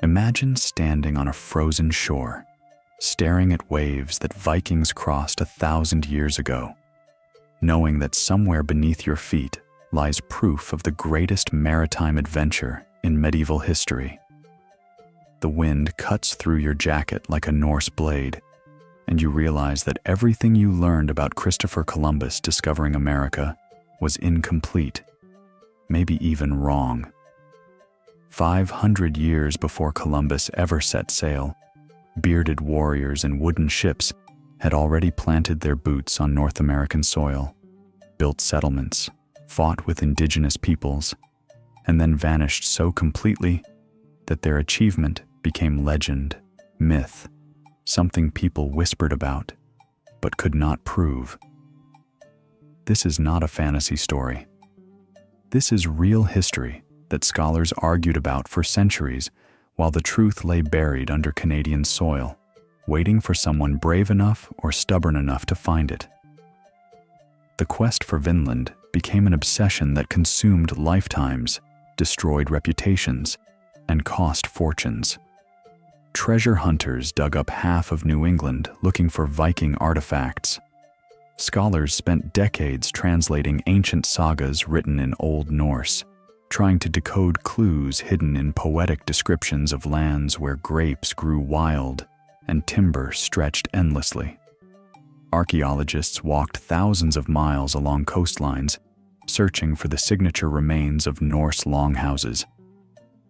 Imagine standing on a frozen shore, staring at waves that Vikings crossed 1,000 years ago, knowing that somewhere beneath your feet lies proof of the greatest maritime adventure in medieval history. The wind cuts through your jacket like a Norse blade, and you realize that everything you learned about Christopher Columbus discovering America was incomplete, maybe even wrong. 500 years before Columbus ever set sail, bearded warriors in wooden ships had already planted their boots on North American soil, built settlements, fought with indigenous peoples, and then vanished so completely that their achievement became legend, myth, something people whispered about, but could not prove. This is not a fantasy story. This is real history that scholars argued about for centuries while the truth lay buried under Canadian soil, waiting for someone brave enough or stubborn enough to find it. The quest for Vinland became an obsession that consumed lifetimes, destroyed reputations, and cost fortunes. Treasure hunters dug up half of New England looking for Viking artifacts. Scholars spent decades translating ancient sagas written in Old Norse, trying to decode clues hidden in poetic descriptions of lands where grapes grew wild and timber stretched endlessly. Archaeologists walked thousands of miles along coastlines, searching for the signature remains of Norse longhouses.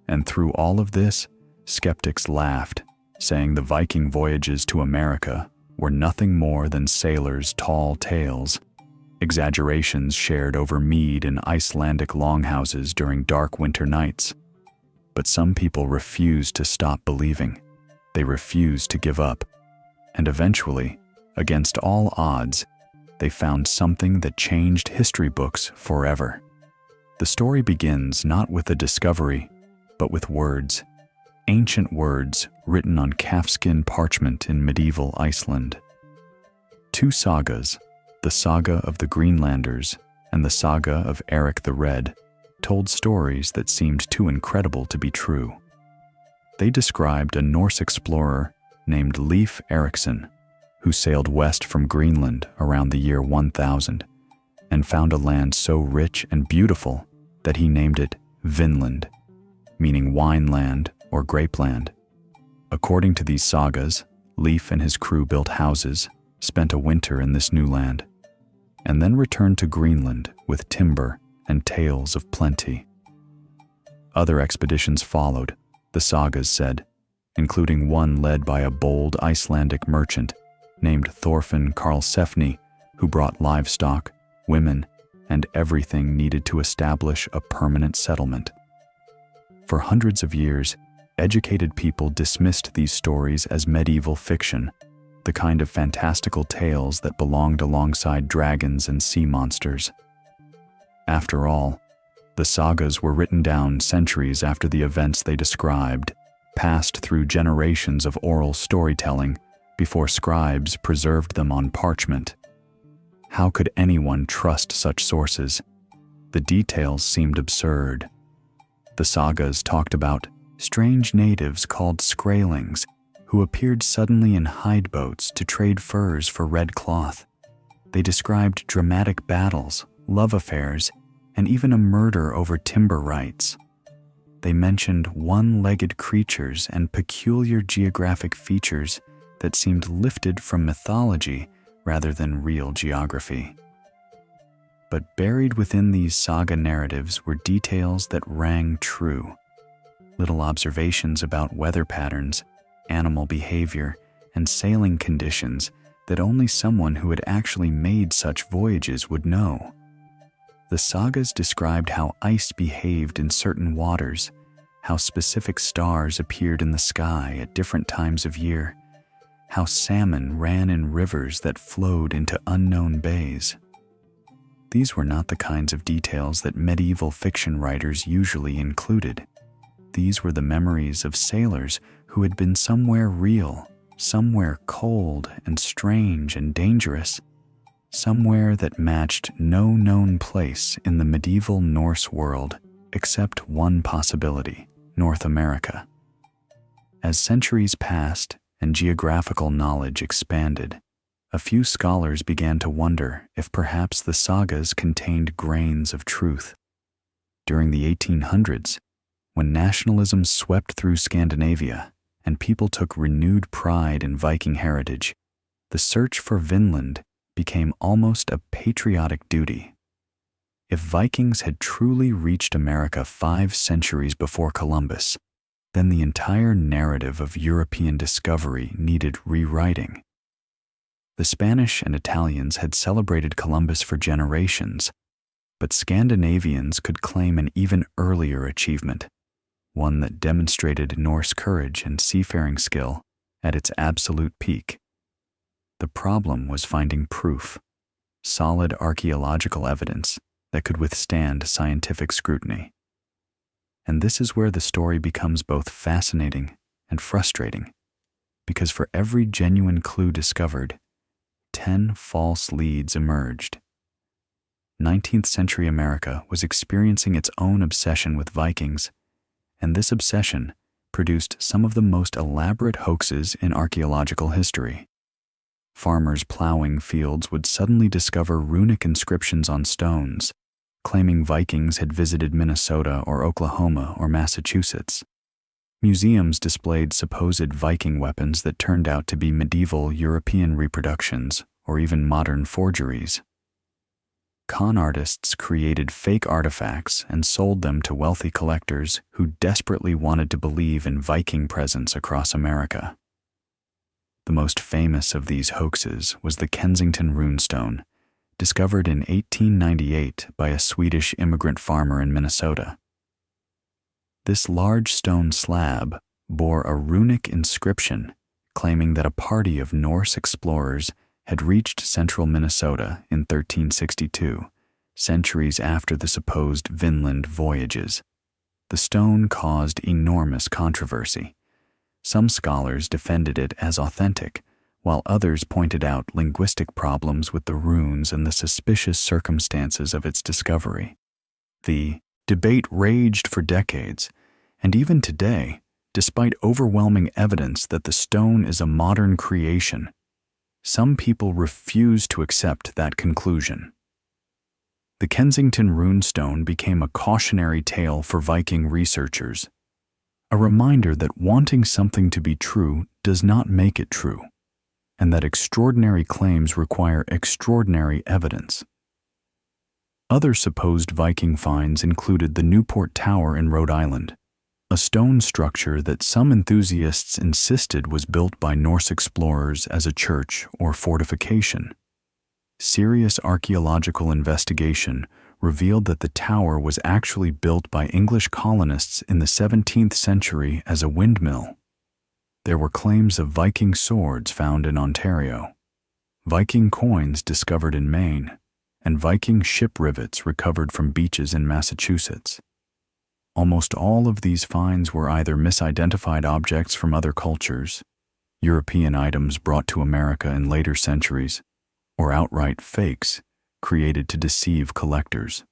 And through all of this, skeptics laughed, saying the Viking voyages to America were nothing more than sailors' tall tales, exaggerations shared over mead in Icelandic longhouses during dark winter nights. But some people refused to stop believing. They refused to give up. And eventually, against all odds, they found something that changed history books forever. The story begins not with a discovery, but with words. Ancient words written on calfskin parchment in medieval Iceland. Two sagas, the saga of the Greenlanders and the saga of Eric the Red, told stories that seemed too incredible to be true. They described a Norse explorer named Leif Erikson, who sailed west from Greenland around the year 1000 and found a land so rich and beautiful that he named it Vinland, meaning wine land or grapeland. According to these sagas, Leif and his crew built houses, spent a winter in this new land, and then returned to Greenland with timber and tales of plenty. Other expeditions followed, the sagas said, including one led by a bold Icelandic merchant named Thorfinn Karlsefni, who brought livestock, women, and everything needed to establish a permanent settlement. For hundreds of years, educated people dismissed these stories as medieval fiction, the kind of fantastical tales that belonged alongside dragons and sea monsters. After all, the sagas were written down centuries after the events they described, passed through generations of oral storytelling before scribes preserved them on parchment. How could anyone trust such sources? The details seemed absurd. The sagas talked about strange natives called Skraelings who appeared suddenly in hide boats to trade furs for red cloth. They described dramatic battles, love affairs, and even a murder over timber rights. They mentioned one-legged creatures and peculiar geographic features that seemed lifted from mythology rather than real geography. But buried within these saga narratives were details that rang true. Little observations about weather patterns, animal behavior, and sailing conditions that only someone who had actually made such voyages would know. The sagas described how ice behaved in certain waters, how specific stars appeared in the sky at different times of year, how salmon ran in rivers that flowed into unknown bays. These were not the kinds of details that medieval fiction writers usually included. These were the memories of sailors who had been somewhere real, somewhere cold and strange and dangerous, somewhere that matched no known place in the medieval Norse world except one possibility: North America. As centuries passed and geographical knowledge expanded, a few scholars began to wonder if perhaps the sagas contained grains of truth. During the 1800s, when nationalism swept through Scandinavia and people took renewed pride in Viking heritage, the search for Vinland became almost a patriotic duty. If Vikings had truly reached America 5 centuries before Columbus, then the entire narrative of European discovery needed rewriting. The Spanish and Italians had celebrated Columbus for generations, but Scandinavians could claim an even earlier achievement, one that demonstrated Norse courage and seafaring skill at its absolute peak. The problem was finding proof, solid archaeological evidence that could withstand scientific scrutiny. And this is where the story becomes both fascinating and frustrating, because for every genuine clue discovered, 10 false leads emerged. 19th century America was experiencing its own obsession with Vikings, and this obsession produced some of the most elaborate hoaxes in archaeological history. Farmers plowing fields would suddenly discover runic inscriptions on stones, claiming Vikings had visited Minnesota or Oklahoma or Massachusetts. Museums displayed supposed Viking weapons that turned out to be medieval European reproductions or even modern forgeries. Con artists created fake artifacts and sold them to wealthy collectors who desperately wanted to believe in Viking presence across America. The most famous of these hoaxes was the Kensington runestone, discovered in 1898 by a Swedish immigrant farmer in Minnesota. This large stone slab bore a runic inscription claiming that a party of Norse explorers had reached central Minnesota in 1362, centuries after the supposed Vinland voyages. The stone caused enormous controversy. Some scholars defended it as authentic, while others pointed out linguistic problems with the runes and the suspicious circumstances of its discovery. The debate raged for decades, and even today, despite overwhelming evidence that the stone is a modern creation, some people refuse to accept that conclusion. The Kensington runestone became a cautionary tale for Viking researchers, a reminder that wanting something to be true does not make it true, and that extraordinary claims require extraordinary evidence. Other supposed Viking finds included the Newport Tower in Rhode Island, a stone structure that some enthusiasts insisted was built by Norse explorers as a church or fortification. Serious archaeological investigation revealed that the tower was actually built by English colonists in the 17th century as a windmill. There were claims of Viking swords found in Ontario, Viking coins discovered in Maine, and Viking ship rivets recovered from beaches in Massachusetts. Almost all of these finds were either misidentified objects from other cultures, European items brought to America in later centuries, or outright fakes created to deceive collectors.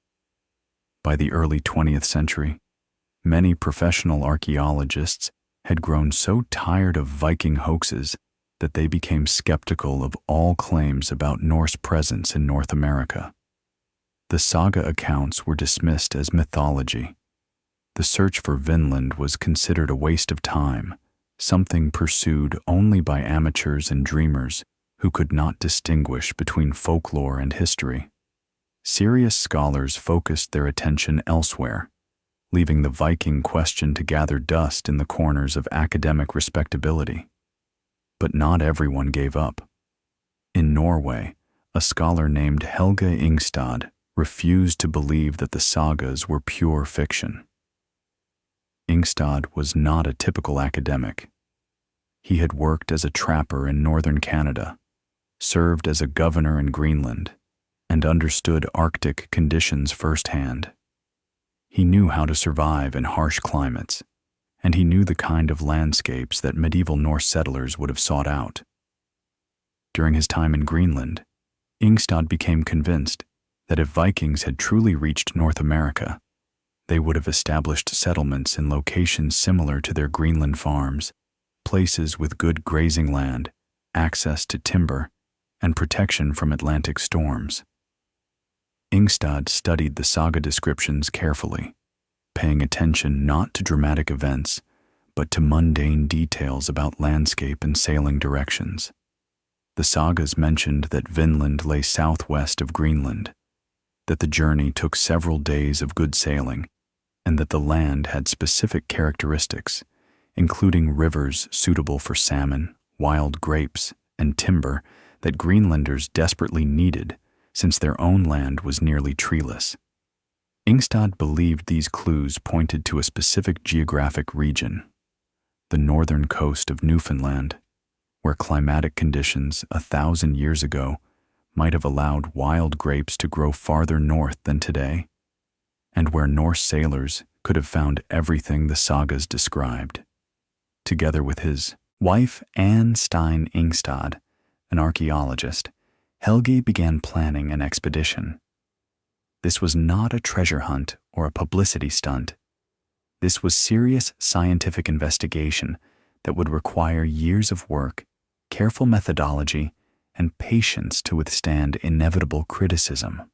By the early 20th century, many professional archaeologists had grown so tired of Viking hoaxes that they became skeptical of all claims about Norse presence in North America. The saga accounts were dismissed as mythology. The search for Vinland was considered a waste of time, something pursued only by amateurs and dreamers who could not distinguish between folklore and history. Serious scholars focused their attention elsewhere, leaving the Viking question to gather dust in the corners of academic respectability. But not everyone gave up. In Norway, a scholar named Helge Ingstad refused to believe that the sagas were pure fiction. Ingstad was not a typical academic. He had worked as a trapper in northern Canada, served as a governor in Greenland, and understood Arctic conditions firsthand. He knew how to survive in harsh climates, and he knew the kind of landscapes that medieval Norse settlers would have sought out. During his time in Greenland, Ingstad became convinced that if Vikings had truly reached North America, they would have established settlements in locations similar to their Greenland farms places with good grazing land, access to timber, and protection from Atlantic storms. Ingstad studied the saga descriptions carefully, paying attention not to dramatic events, but to mundane details about landscape and sailing directions. The sagas mentioned that Vinland lay southwest of Greenland, that the journey took several days of good sailing, and that the land had specific characteristics, including rivers suitable for salmon, wild grapes, and timber that Greenlanders desperately needed since their own land was nearly treeless. Ingstad believed these clues pointed to a specific geographic region, the northern coast of Newfoundland, where climatic conditions 1,000 years ago might have allowed wild grapes to grow farther north than today, and where Norse sailors could have found everything the sagas described. Together with his wife Stine Ingstad, an archaeologist, Helge began planning an expedition. This was not a treasure hunt or a publicity stunt. This was serious scientific investigation that would require years of work, careful methodology, and patience to withstand inevitable criticism.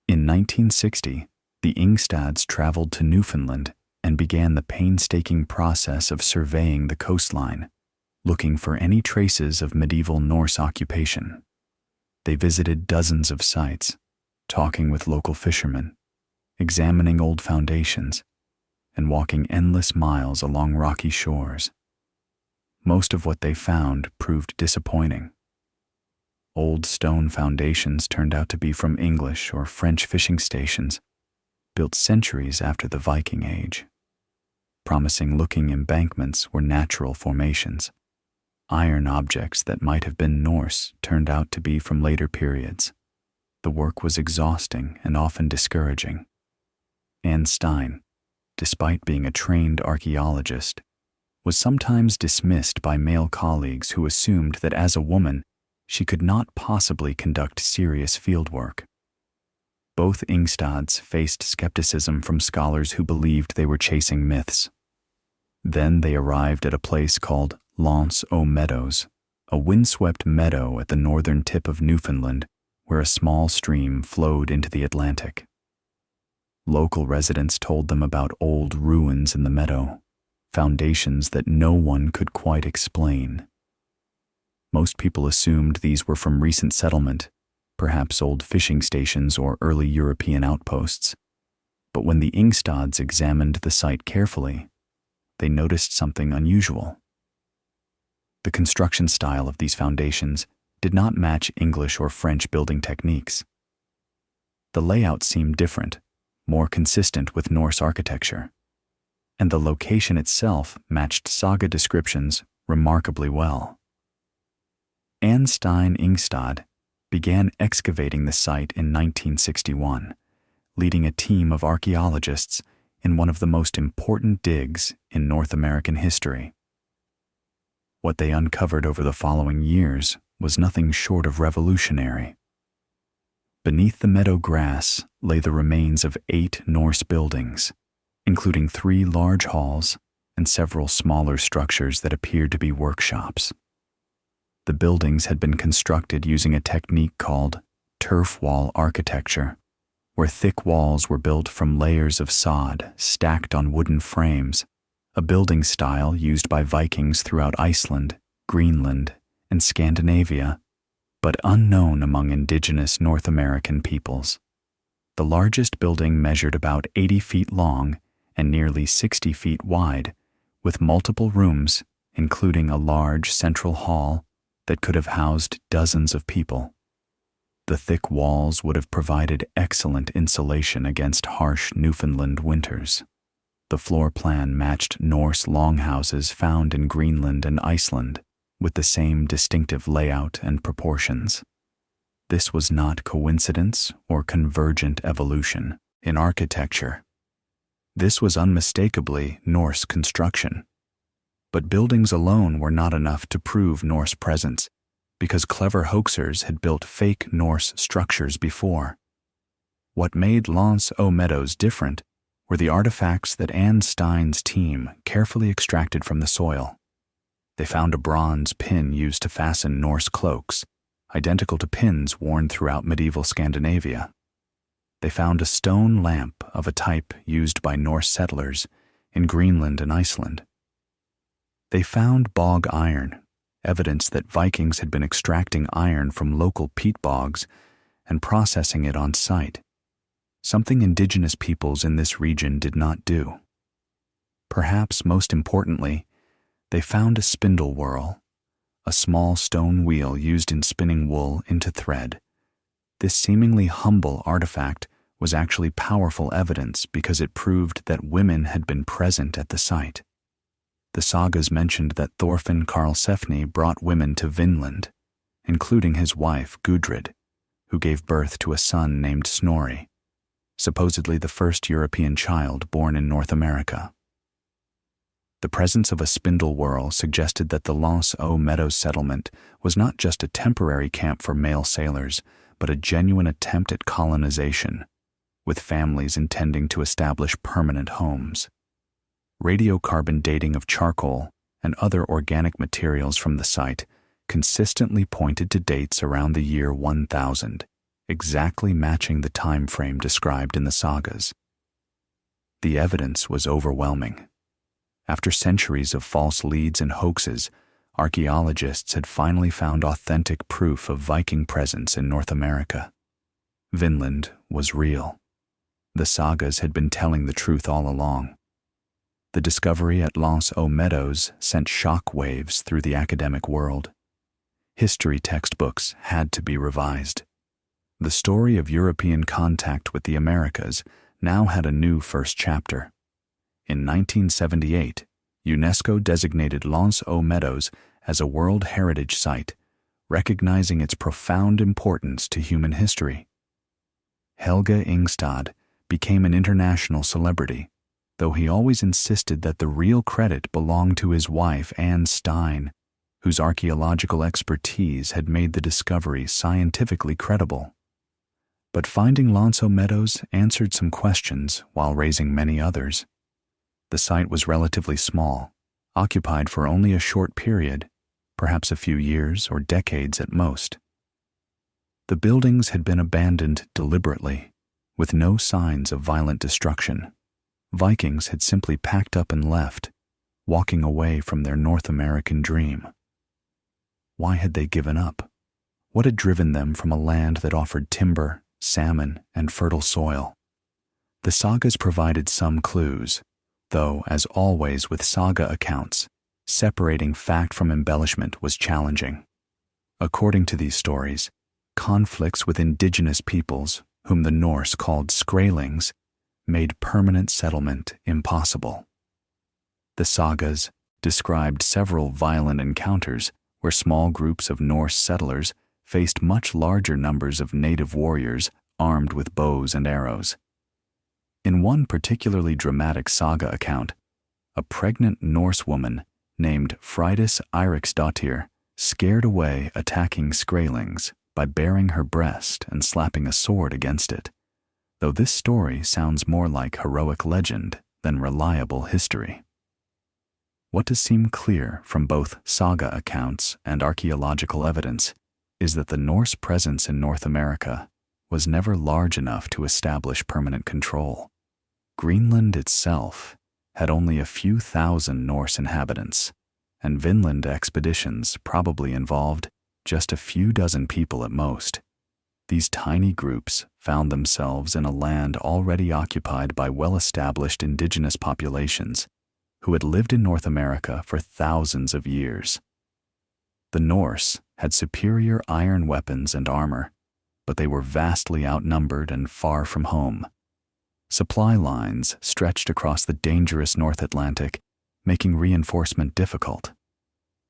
In 1960, the Ingstads traveled to Newfoundland and began the painstaking process of surveying the coastline, looking for any traces of medieval Norse occupation. They visited dozens of sites, talking with local fishermen, examining old foundations, and walking endless miles along rocky shores. Most of what they found proved disappointing. Old stone foundations turned out to be from English or French fishing stations, built centuries after the Viking Age. Promising-looking embankments were natural formations. Iron objects that might have been Norse turned out to be from later periods. The work was exhausting and often discouraging. Stine, despite being a trained archaeologist, was sometimes dismissed by male colleagues who assumed that as a woman, she could not possibly conduct serious fieldwork. Both Ingstads faced skepticism from scholars who believed they were chasing myths. Then they arrived at a place called Meadows, a windswept meadow at the northern tip of Newfoundland where a small stream flowed into the Atlantic. Local residents told them about old ruins in the meadow, foundations that no one could quite explain. Most people assumed these were from recent settlement, perhaps old fishing stations or early European outposts. But when the Ingstads examined the site carefully, they noticed something unusual. The construction style of these foundations did not match English or French building techniques. The layout seemed different, more consistent with Norse architecture, and the location itself matched saga descriptions remarkably well. Stine Ingstad began excavating the site in 1961, leading a team of archaeologists in one of the most important digs in North American history. What they uncovered over the following years was nothing short of revolutionary. Beneath the meadow grass lay the remains of 8 Norse buildings, including 3 large halls and several smaller structures that appeared to be workshops. The buildings had been constructed using a technique called turf wall architecture, where thick walls were built from layers of sod stacked on wooden frames, a building style used by Vikings throughout Iceland, Greenland, and Scandinavia, but unknown among indigenous North American peoples. The largest building measured about 80 feet long and nearly 60 feet wide, with multiple rooms, including a large central hall that could have housed dozens of people. The thick walls would have provided excellent insulation against harsh Newfoundland winters. The floor plan matched Norse longhouses found in Greenland and Iceland, with the same distinctive layout and proportions. This was not coincidence or convergent evolution in architecture. This was unmistakably Norse construction. But buildings alone were not enough to prove Norse presence, because clever hoaxers had built fake Norse structures before. What made Meadows different were the artifacts that Stine's team carefully extracted from the soil. They found a bronze pin used to fasten Norse cloaks, identical to pins worn throughout medieval Scandinavia. They found a stone lamp of a type used by Norse settlers in Greenland and Iceland. They found bog iron, evidence that Vikings had been extracting iron from local peat bogs and processing it on site, something indigenous peoples in this region did not do. Perhaps most importantly, they found a spindle whorl, a small stone wheel used in spinning wool into thread. This seemingly humble artifact was actually powerful evidence because it proved that women had been present at the site. The sagas mentioned that Thorfinn Karlsefni brought women to Vinland, including his wife Gudrid, who gave birth to a son named Snorri, supposedly the first European child born in North America. The presence of a spindle whorl suggested that the Meadows settlement was not just a temporary camp for male sailors, but a genuine attempt at colonization, with families intending to establish permanent homes. Radiocarbon dating of charcoal and other organic materials from the site consistently pointed to dates around the year 1000, exactly matching the time frame described in the sagas. The evidence was overwhelming. After centuries of false leads and hoaxes, archaeologists had finally found authentic proof of Viking presence in North America. Vinland was real. The sagas had been telling the truth all along. The discovery at Meadows sent shock waves through the academic world. History textbooks had to be revised. The story of European contact with the Americas now had a new first chapter. In 1978, UNESCO designated Meadows as a World Heritage Site, recognizing its profound importance to human history. Helge Ingstad became an international celebrity, though he always insisted that the real credit belonged to his wife, Stine, whose archaeological expertise had made the discovery scientifically credible. But finding Meadows answered some questions while raising many others. The site was relatively small, occupied for only a short period, perhaps a few years or decades at most. The buildings had been abandoned deliberately, with no signs of violent destruction. Vikings had simply packed up and left, walking away from their North American dream. Why had they given up? What had driven them from a land that offered timber, salmon, and fertile soil? The sagas provided some clues, though, as always with saga accounts, separating fact from embellishment was challenging. According to these stories, conflicts with indigenous peoples, whom the Norse called skrælings, made permanent settlement impossible. The sagas described several violent encounters where small groups of Norse settlers faced much larger numbers of native warriors armed with bows and arrows. In one particularly dramatic saga account, a pregnant Norse woman named Freydis Eriksdottir scared away attacking skrælings by baring her breast and slapping a sword against it, though this story sounds more like heroic legend than reliable history. What does seem clear from both saga accounts and archaeological evidence is that the Norse presence in North America was never large enough to establish permanent control. Greenland itself had only a few thousand Norse inhabitants, and Vinland expeditions probably involved just a few dozen people at most. These tiny groups found themselves in a land already occupied by well-established indigenous populations who had lived in North America for thousands of years. The Norse had superior iron weapons and armor, but they were vastly outnumbered and far from home. Supply lines stretched across the dangerous North Atlantic, making reinforcement difficult.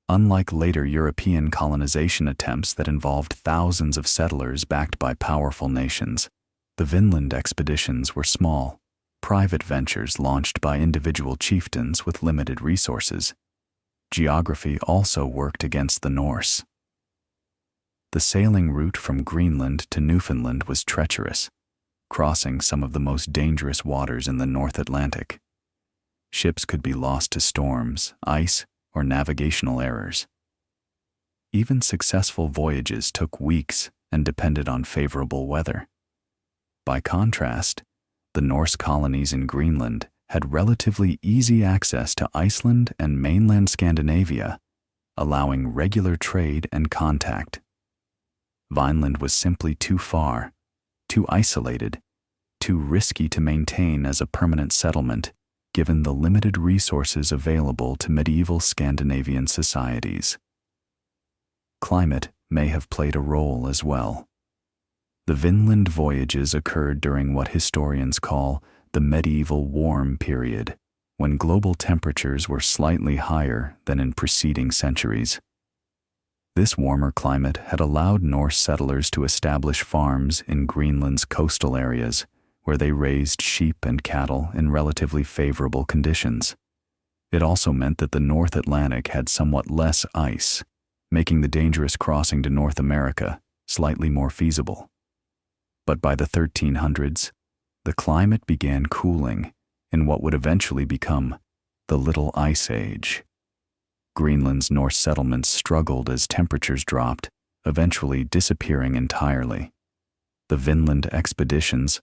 Unlike later European colonization attempts that involved thousands of settlers backed by powerful nations, the Vinland expeditions were small, private ventures launched by individual chieftains with limited resources. Geography also worked against the Norse. The sailing route from Greenland to Newfoundland was treacherous, crossing some of the most dangerous waters in the North Atlantic. Ships could be lost to storms, ice, or navigational errors. Even successful voyages took weeks and depended on favorable weather. By contrast, the Norse colonies in Greenland had relatively easy access to Iceland and mainland Scandinavia, allowing regular trade and contact. Vinland was simply too far, too isolated, too risky to maintain as a permanent settlement, given the limited resources available to medieval Scandinavian societies. Climate may have played a role as well. The Vinland voyages occurred during what historians call the medieval warm period, when global temperatures were slightly higher than in preceding centuries. This warmer climate had allowed Norse settlers to establish farms in Greenland's coastal areas, where they raised sheep and cattle in relatively favorable conditions. It also meant that the North Atlantic had somewhat less ice, making the dangerous crossing to North America slightly more feasible. But by the 1300s, the climate began cooling in what would eventually become the Little Ice Age. Greenland's Norse settlements struggled as temperatures dropped, eventually disappearing entirely. The Vinland expeditions,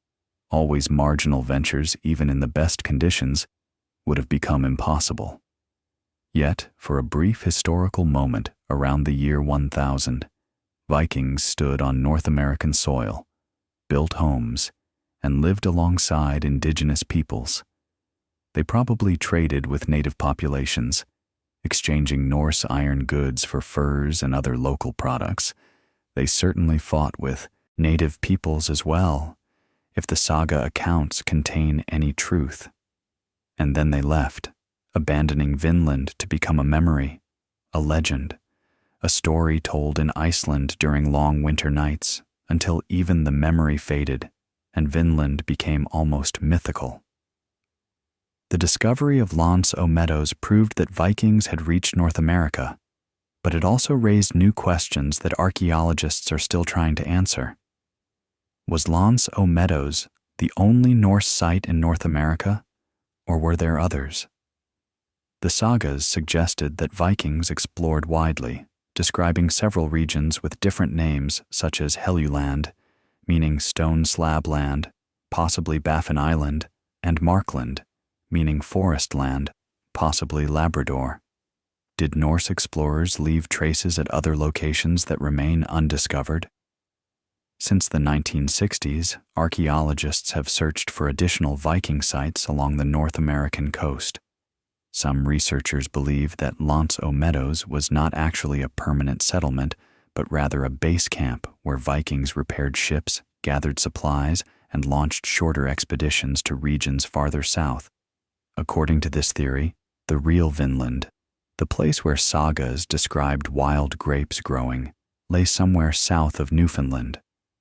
always marginal ventures even in the best conditions, would have become impossible. Yet, for a brief historical moment around the year 1000, Vikings stood on North American soil, built homes, and lived alongside indigenous peoples. They probably traded with native populations, exchanging Norse iron goods for furs and other local products. They certainly fought with native peoples as well, if the saga accounts contain any truth. And then they left, abandoning Vinland to become a memory, a legend, a story told in Iceland during long winter nights, until even the memory faded and Vinland became almost mythical. The discovery of Meadows proved that Vikings had reached North America, but it also raised new questions that archaeologists are still trying to answer. Was Meadows the only Norse site in North America, or were there others? The sagas suggested that Vikings explored widely, describing several regions with different names such as Helgeland, meaning stone slab land, possibly Baffin Island, and Markland, meaning forest land, possibly Labrador. Did Norse explorers leave traces at other locations that remain undiscovered? Since the 1960s, archaeologists have searched for additional Viking sites along the North American coast. Some researchers believe that Meadows was not actually a permanent settlement, but rather a base camp where Vikings repaired ships, gathered supplies, and launched shorter expeditions to regions farther south. According to this theory, the real Vinland, the place where sagas described wild grapes growing, lay somewhere south of Newfoundland,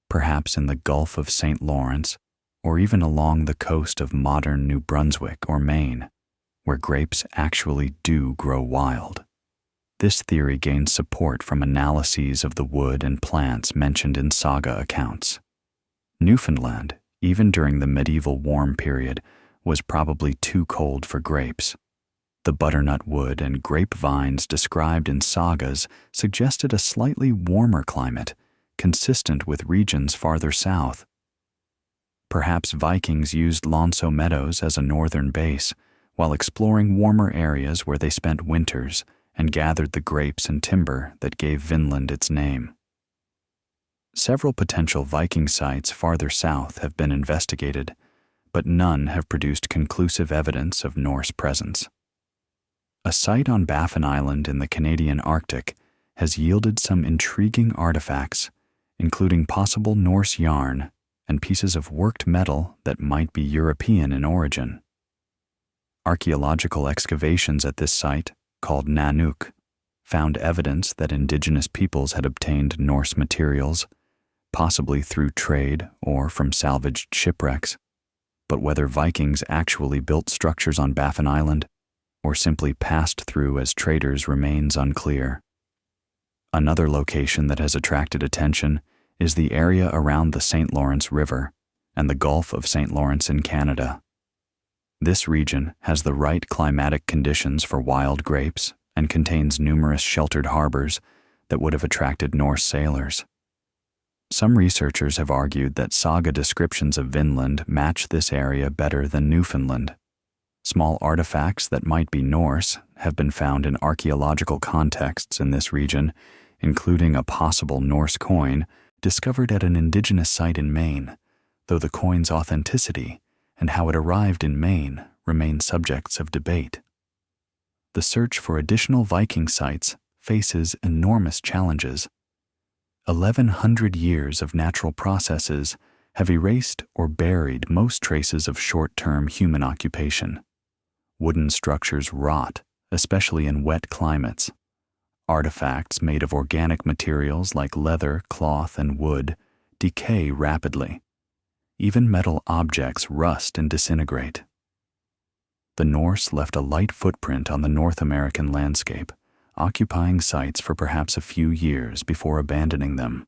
perhaps in the Gulf of St. Lawrence, or even along the coast of modern New Brunswick or Maine, where grapes actually do grow wild. This theory gained support from analyses of the wood and plants mentioned in saga accounts. Newfoundland, even during the medieval warm period, was probably too cold for grapes. The butternut wood and grapevines described in sagas suggested a slightly warmer climate, consistent with regions farther south. Perhaps Vikings used Meadows as a northern base, while exploring warmer areas where they spent winters and gathered the grapes and timber that gave Vinland its name. Several potential Viking sites farther south have been investigated, but none have produced conclusive evidence of Norse presence. A site on Baffin Island in the Canadian Arctic has yielded some intriguing artifacts, including possible Norse yarn and pieces of worked metal that might be European in origin. Archaeological excavations at this site, called Nanook, found evidence that indigenous peoples had obtained Norse materials, possibly through trade or from salvaged shipwrecks. But whether Vikings actually built structures on Baffin Island or simply passed through as traders remains unclear. Another location that has attracted attention is the area around the St. Lawrence River and the Gulf of St. Lawrence in Canada. This region has the right climatic conditions for wild grapes and contains numerous sheltered harbors that would have attracted Norse sailors. Some researchers have argued that saga descriptions of Vinland match this area better than Newfoundland. Small artifacts that might be Norse have been found in archaeological contexts in this region, including a possible Norse coin discovered at an indigenous site in Maine, though the coin's authenticity and how it arrived in Maine remain subjects of debate. The search for additional Viking sites faces enormous challenges. 1,100 years of natural processes have erased or buried most traces of short-term human occupation. Wooden structures rot, especially in wet climates. Artifacts made of organic materials like leather, cloth, and wood decay rapidly. Even metal objects rust and disintegrate. The Norse left a light footprint on the North American landscape, occupying sites for perhaps a few years before abandoning them.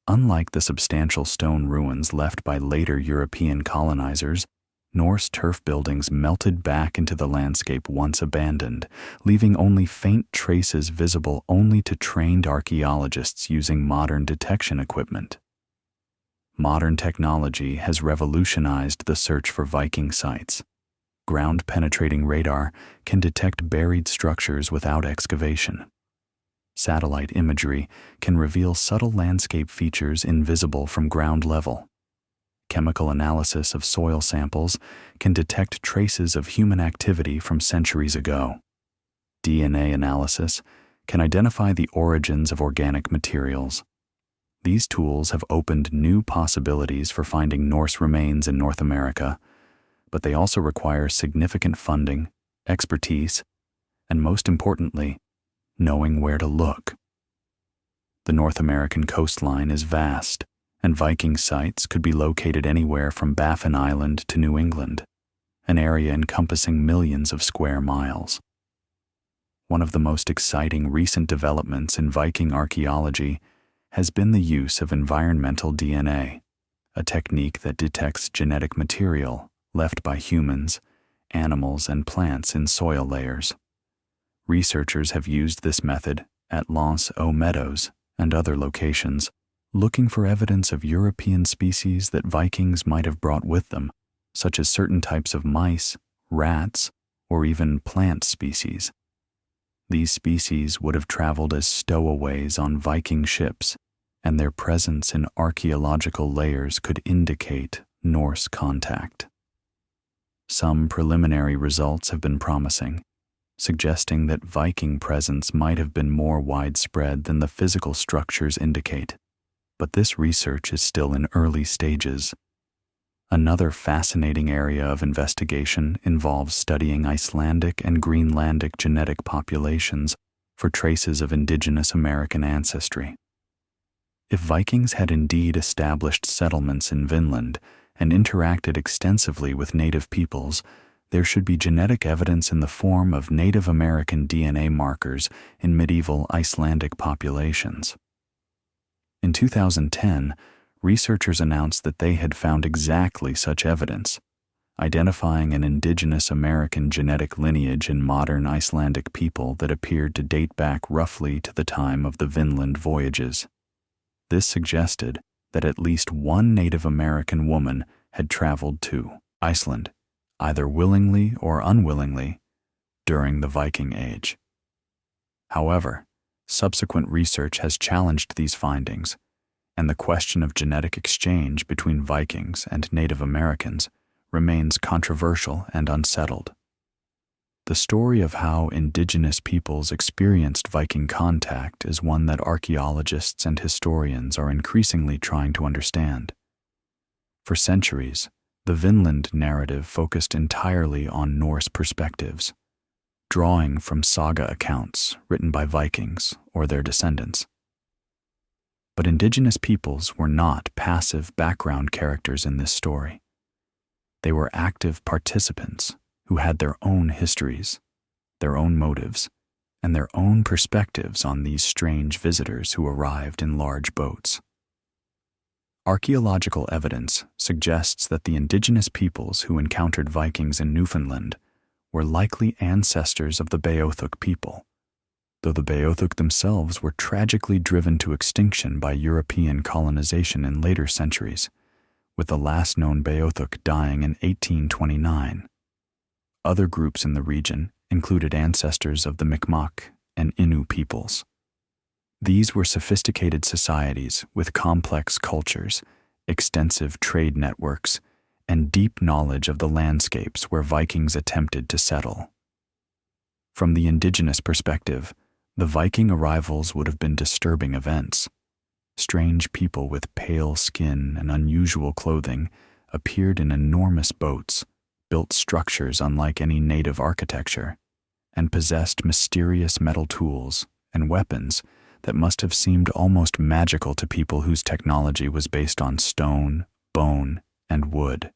Unlike the substantial stone ruins left by later European colonizers, Norse turf buildings melted back into the landscape once abandoned, leaving only faint traces visible only to trained archaeologists using modern detection equipment. Modern technology has revolutionized the search for Viking sites. Ground-penetrating radar can detect buried structures without excavation. Satellite imagery can reveal subtle landscape features invisible from ground level. Chemical analysis of soil samples can detect traces of human activity from centuries ago. DNA analysis can identify the origins of organic materials. These tools have opened new possibilities for finding Norse remains in North America, but they also require significant funding, expertise, and most importantly, knowing where to look. The North American coastline is vast, and Viking sites could be located anywhere from Baffin Island to New England, an area encompassing millions of square miles. One of the most exciting recent developments in Viking archaeology has been the use of environmental DNA, a technique that detects genetic material left by humans, animals, and plants in soil layers. Researchers have used this method at Meadows and other locations, looking for evidence of European species that Vikings might have brought with them, such as certain types of mice, rats, or even plant species. These species would have traveled as stowaways on Viking ships, and their presence in archaeological layers could indicate Norse contact. Some preliminary results have been promising, suggesting that Viking presence might have been more widespread than the physical structures indicate, but this research is still in early stages. Another fascinating area of investigation involves studying Icelandic and Greenlandic genetic populations for traces of indigenous American ancestry. If Vikings had indeed established settlements in Vinland and interacted extensively with native peoples, there should be genetic evidence in the form of Native American DNA markers in medieval Icelandic populations. In 2010, researchers announced that they had found exactly such evidence, identifying an indigenous American genetic lineage in modern Icelandic people that appeared to date back roughly to the time of the Vinland voyages. This suggested that at least one Native American woman had traveled to Iceland, either willingly or unwillingly, during the Viking Age. However, subsequent research has challenged these findings, and the question of genetic exchange between Vikings and Native Americans remains controversial and unsettled. The story of how indigenous peoples experienced Viking contact is one that archaeologists and historians are increasingly trying to understand. For centuries, the Vinland narrative focused entirely on Norse perspectives, drawing from saga accounts written by Vikings or their descendants. But indigenous peoples were not passive background characters in this story. They were active participants who had their own histories, their own motives, and their own perspectives on these strange visitors who arrived in large boats. Archaeological evidence suggests that the indigenous peoples who encountered Vikings in Newfoundland were likely ancestors of the Beothuk people, though the Beothuk themselves were tragically driven to extinction by European colonization in later centuries, with the last known Beothuk dying in 1829. Other groups in the region included ancestors of the Mi'kmaq and Innu peoples. These were sophisticated societies with complex cultures, extensive trade networks, and deep knowledge of the landscapes where Vikings attempted to settle. From the indigenous perspective, the Viking arrivals would have been disturbing events. Strange people with pale skin and unusual clothing appeared in enormous boats, built structures unlike any native architecture, and possessed mysterious metal tools and weapons that must have seemed almost magical to people whose technology was based on stone, bone, and wood.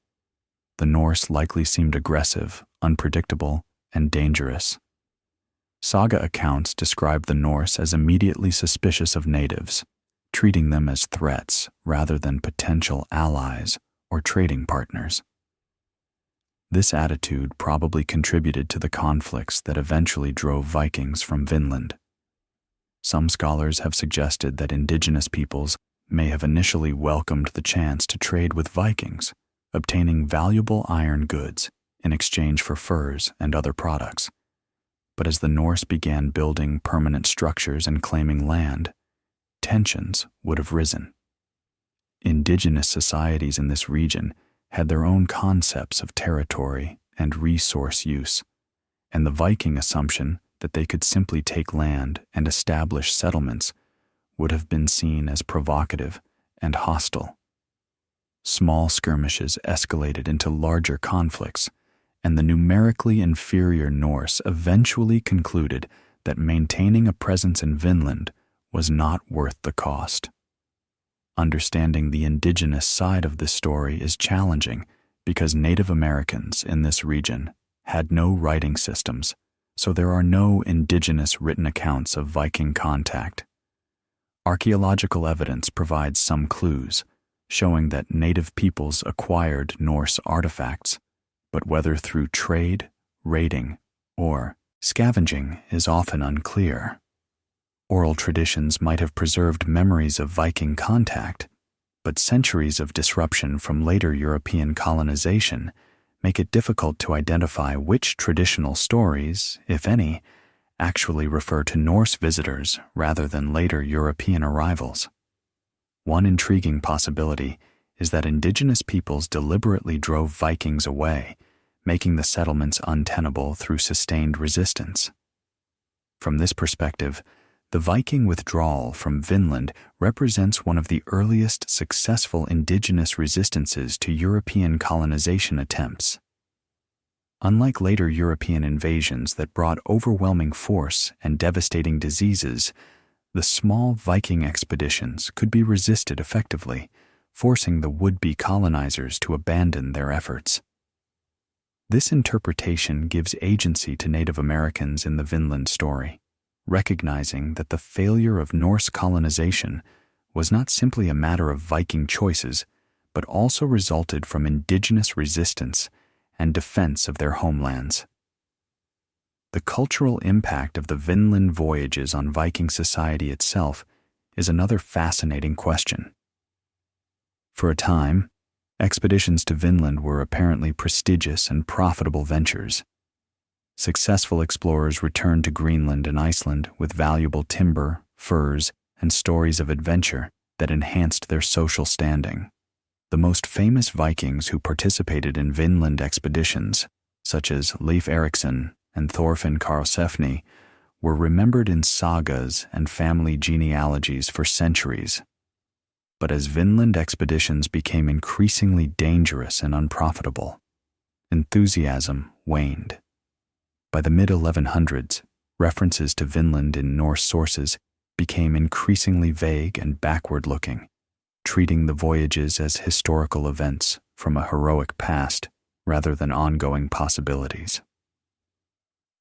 The Norse likely seemed aggressive, unpredictable, and dangerous. Saga accounts describe the Norse as immediately suspicious of natives, treating them as threats rather than potential allies or trading partners. This attitude probably contributed to the conflicts that eventually drove Vikings from Vinland. Some scholars have suggested that indigenous peoples may have initially welcomed the chance to trade with Vikings, obtaining valuable iron goods in exchange for furs and other products. But as the Norse began building permanent structures and claiming land, tensions would have risen. Indigenous societies in this region had their own concepts of territory and resource use, and the Viking assumption that they could simply take land and establish settlements would have been seen as provocative and hostile. Small skirmishes escalated into larger conflicts, and the numerically inferior Norse eventually concluded that maintaining a presence in Vinland was not worth the cost. Understanding the indigenous side of this story is challenging because Native Americans in this region had no writing systems, so there are no indigenous written accounts of Viking contact. Archaeological evidence provides some clues, showing that native peoples acquired Norse artifacts, but whether through trade, raiding, or scavenging is often unclear. Oral traditions might have preserved memories of Viking contact, but centuries of disruption from later European colonization make it difficult to identify which traditional stories, if any, actually refer to Norse visitors rather than later European arrivals. One intriguing possibility is that indigenous peoples deliberately drove Vikings away, making the settlements untenable through sustained resistance. From this perspective, the Viking withdrawal from Vinland represents one of the earliest successful indigenous resistances to European colonization attempts. Unlike later European invasions that brought overwhelming force and devastating diseases, the small Viking expeditions could be resisted effectively, forcing the would-be colonizers to abandon their efforts. This interpretation gives agency to Native Americans in the Vinland story, recognizing that the failure of Norse colonization was not simply a matter of Viking choices, but also resulted from indigenous resistance and defense of their homelands. The cultural impact of the Vinland voyages on Viking society itself is another fascinating question. For a time, expeditions to Vinland were apparently prestigious and profitable ventures. Successful explorers returned to Greenland and Iceland with valuable timber, furs, and stories of adventure that enhanced their social standing. The most famous Vikings who participated in Vinland expeditions, such as Leif Erikson and Thorfinn Karlsefni, were remembered in sagas and family genealogies for centuries. But as Vinland expeditions became increasingly dangerous and unprofitable, enthusiasm waned. By the mid-1100s, references to Vinland in Norse sources became increasingly vague and backward-looking, treating the voyages as historical events from a heroic past rather than ongoing possibilities.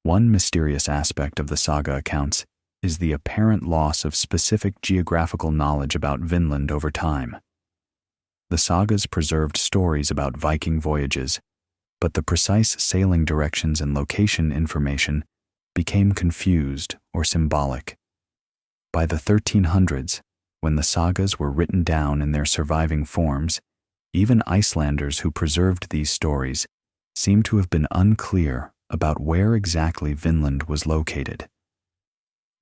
One mysterious aspect of the saga accounts is the apparent loss of specific geographical knowledge about Vinland over time. The sagas preserved stories about Viking voyages, but the precise sailing directions and location information became confused or symbolic. By the 1300s, when the sagas were written down in their surviving forms, even Icelanders who preserved these stories seem to have been unclear about where exactly Vinland was located.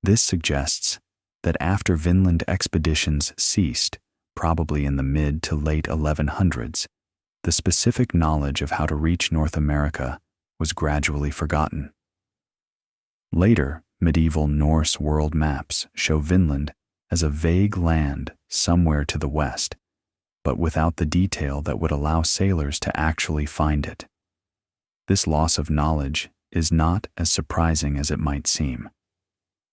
This suggests that after Vinland expeditions ceased, probably in the mid to late 1100s, the specific knowledge of how to reach North America was gradually forgotten. Later, medieval Norse world maps show Vinland as a vague land somewhere to the west, but without the detail that would allow sailors to actually find it. This loss of knowledge is not as surprising as it might seem.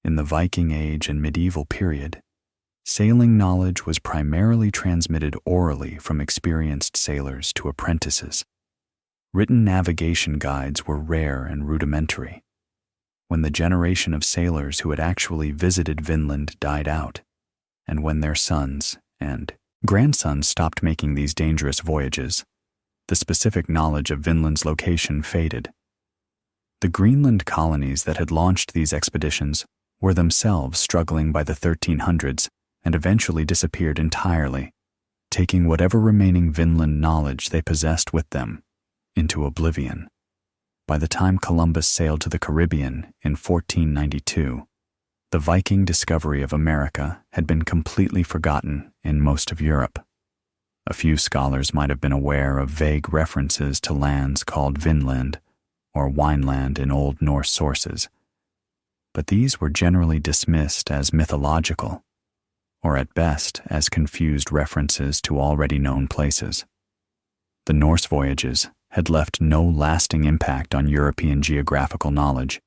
In the Viking Age and medieval period, sailing knowledge was primarily transmitted orally from experienced sailors to apprentices. Written navigation guides were rare and rudimentary. When the generation of sailors who had actually visited Vinland died out, and when their sons and grandsons stopped making these dangerous voyages, the specific knowledge of Vinland's location faded. The Greenland colonies that had launched these expeditions were themselves struggling by the 1300s and eventually disappeared entirely, taking whatever remaining Vinland knowledge they possessed with them into oblivion. By the time Columbus sailed to the Caribbean in 1492, the Viking discovery of America had been completely forgotten in most of Europe. A few scholars might have been aware of vague references to lands called Vinland or Wineland in Old Norse sources, but these were generally dismissed as mythological, or at best as confused references to already known places. The Norse voyages had left no lasting impact on European geographical knowledge,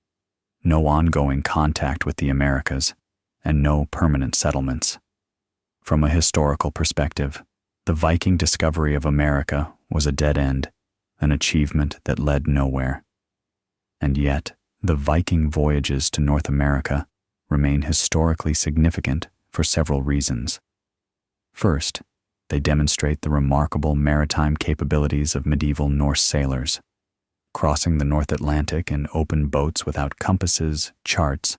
no ongoing contact with the Americas, and no permanent settlements. From a historical perspective, the Viking discovery of America was a dead end, an achievement that led nowhere. And yet, the Viking voyages to North America remain historically significant for several reasons. First, they demonstrate the remarkable maritime capabilities of medieval Norse sailors. Crossing the North Atlantic in open boats without compasses, charts,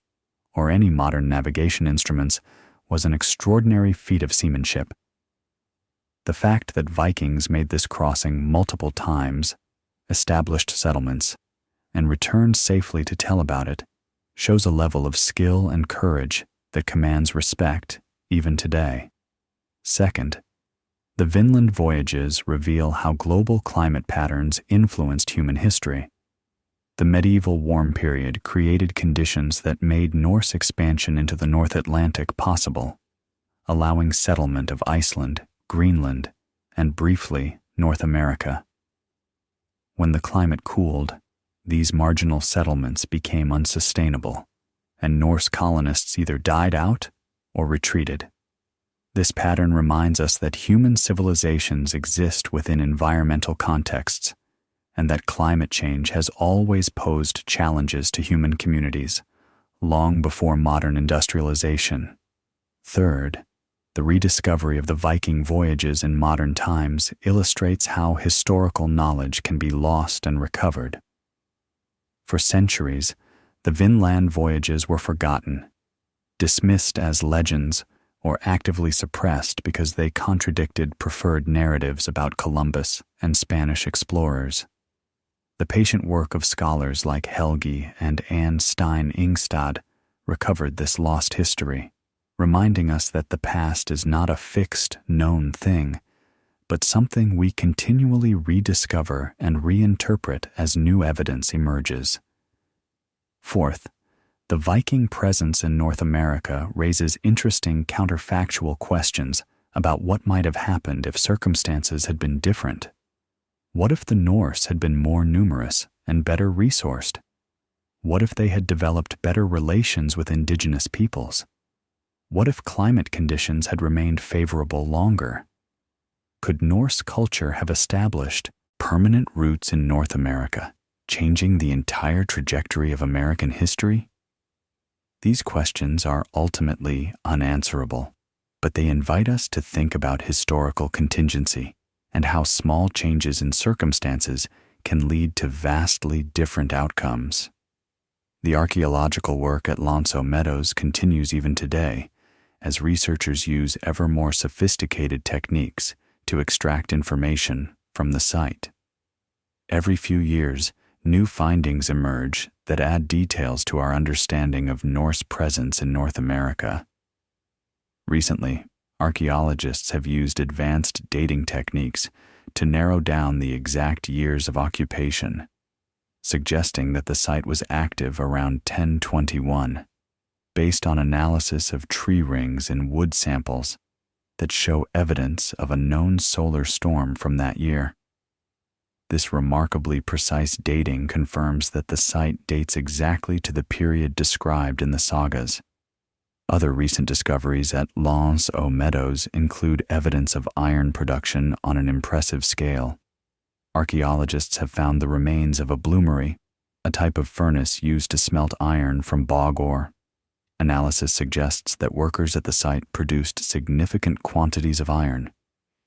or any modern navigation instruments was an extraordinary feat of seamanship. The fact that Vikings made this crossing multiple times, established settlements, and returned safely to tell about it shows a level of skill and courage that commands respect even today. Second, the Vinland voyages reveal how global climate patterns influenced human history. The medieval warm period created conditions that made Norse expansion into the North Atlantic possible, allowing settlement of Iceland, Greenland, and briefly North America. When the climate cooled, these marginal settlements became unsustainable, and Norse colonists either died out or retreated. This pattern reminds us that human civilizations exist within environmental contexts, and that climate change has always posed challenges to human communities, long before modern industrialization. Third, the rediscovery of the Viking voyages in modern times illustrates how historical knowledge can be lost and recovered. For centuries, the Vinland voyages were forgotten, dismissed as legends, or actively suppressed because they contradicted preferred narratives about Columbus and Spanish explorers. The patient work of scholars like Helge and Stine Ingstad recovered this lost history, reminding us that the past is not a fixed, known thing, but something we continually rediscover and reinterpret as new evidence emerges. Fourth, the Viking presence in North America raises interesting counterfactual questions about what might have happened if circumstances had been different. What if the Norse had been more numerous and better resourced? What if they had developed better relations with indigenous peoples? What if climate conditions had remained favorable longer? Could Norse culture have established permanent roots in North America, changing the entire trajectory of American history? These questions are ultimately unanswerable, but they invite us to think about historical contingency and how small changes in circumstances can lead to vastly different outcomes. The archaeological work at Meadows continues even today, as researchers use ever more sophisticated techniques to extract information from the site. Every few years, new findings emerge that add details to our understanding of Norse presence in North America. Recently, archaeologists have used advanced dating techniques to narrow down the exact years of occupation, suggesting that the site was active around 1021, based on analysis of tree rings and wood samples that show evidence of a known solar storm from that year. This remarkably precise dating confirms that the site dates exactly to the period described in the sagas. Other recent discoveries at Meadows include evidence of iron production on an impressive scale. Archaeologists have found the remains of a bloomery, a type of furnace used to smelt iron from bog ore. Analysis suggests that workers at the site produced significant quantities of iron,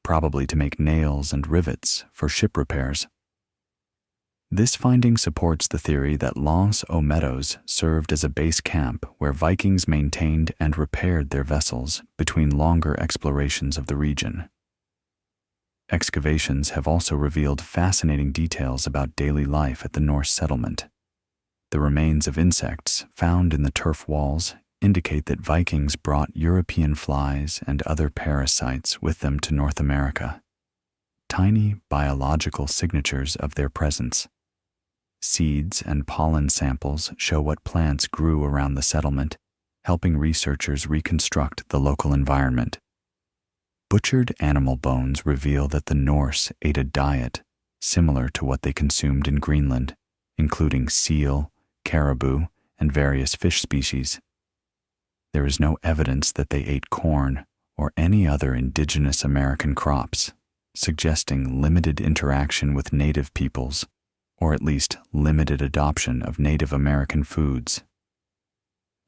probably to make nails and rivets for ship repairs. This finding supports the theory that Meadows served as a base camp where Vikings maintained and repaired their vessels between longer explorations of the region. Excavations have also revealed fascinating details about daily life at the Norse settlement. The remains of insects found in the turf walls indicate that Vikings brought European flies and other parasites with them to North America, tiny biological signatures of their presence. Seeds and pollen samples show what plants grew around the settlement, helping researchers reconstruct the local environment. Butchered animal bones reveal that the Norse ate a diet similar to what they consumed in Greenland, including seal, caribou, and various fish species. There is no evidence that they ate corn or any other indigenous American crops, suggesting limited interaction with native peoples, or at least limited adoption of Native American foods.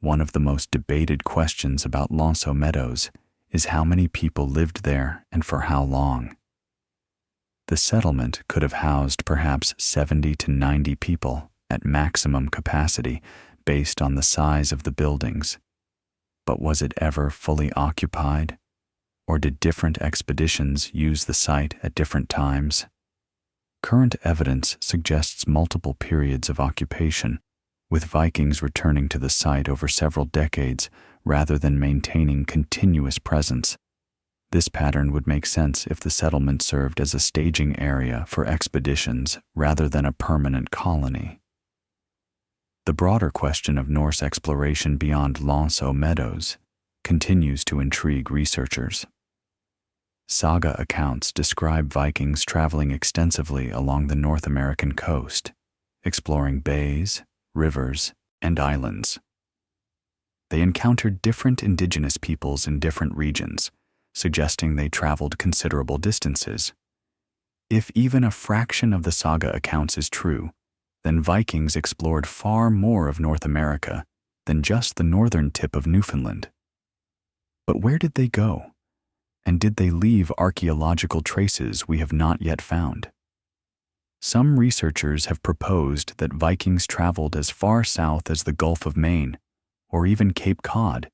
One of the most debated questions about Meadows is how many people lived there and for how long. The settlement could have housed perhaps 70 to 90 people at maximum capacity based on the size of the buildings. But was it ever fully occupied? Or did different expeditions use the site at different times? Current evidence suggests multiple periods of occupation, with Vikings returning to the site over several decades rather than maintaining continuous presence. This pattern would make sense if the settlement served as a staging area for expeditions rather than a permanent colony. The broader question of Norse exploration beyond Meadows continues to intrigue researchers. Saga accounts describe Vikings traveling extensively along the North American coast, exploring bays, rivers, and islands. They encountered different indigenous peoples in different regions, suggesting they traveled considerable distances. If even a fraction of the saga accounts is true, then Vikings explored far more of North America than just the northern tip of Newfoundland. But where did they go? And did they leave archaeological traces we have not yet found? Some researchers have proposed that Vikings traveled as far south as the Gulf of Maine, or even Cape Cod,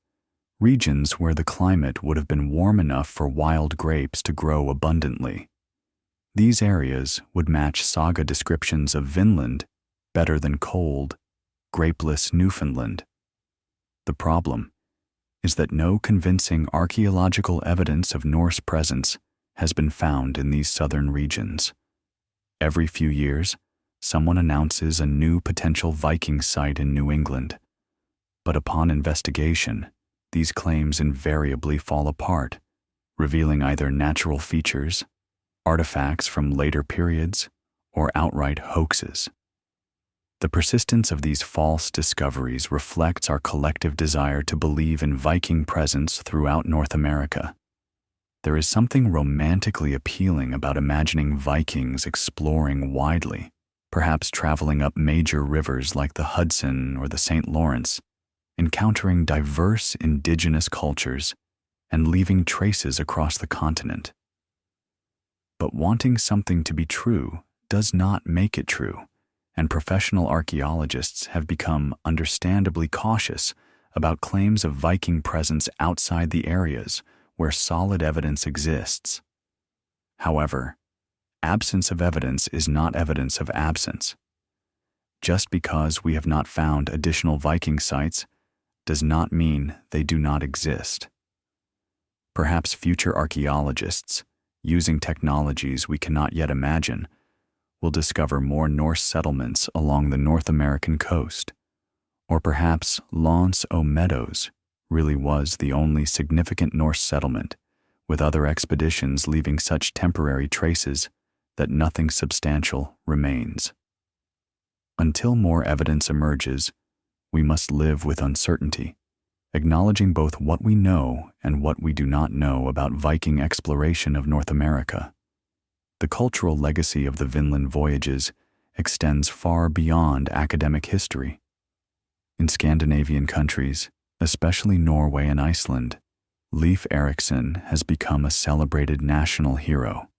regions where the climate would have been warm enough for wild grapes to grow abundantly. These areas would match saga descriptions of Vinland better than cold, grapeless Newfoundland. The problem is that no convincing archaeological evidence of Norse presence has been found in these southern regions. Every few years, someone announces a new potential Viking site in New England. But upon investigation, these claims invariably fall apart, revealing either natural features, artifacts from later periods, or outright hoaxes. The persistence of these false discoveries reflects our collective desire to believe in Viking presence throughout North America. There is something romantically appealing about imagining Vikings exploring widely, perhaps traveling up major rivers like the Hudson or the St. Lawrence, encountering diverse indigenous cultures, and leaving traces across the continent. But wanting something to be true does not make it true, and professional archaeologists have become understandably cautious about claims of Viking presence outside the areas where solid evidence exists. However, absence of evidence is not evidence of absence. Just because we have not found additional Viking sites does not mean they do not exist. Perhaps future archaeologists, using technologies we cannot yet imagine, will discover more Norse settlements along the North American coast. Or perhaps Meadows really was the only significant Norse settlement, with other expeditions leaving such temporary traces that nothing substantial remains. Until more evidence emerges, we must live with uncertainty, acknowledging both what we know and what we do not know about Viking exploration of North America. The cultural legacy of the Vinland voyages extends far beyond academic history. In Scandinavian countries, especially Norway and Iceland, Leif Erikson has become a celebrated national hero,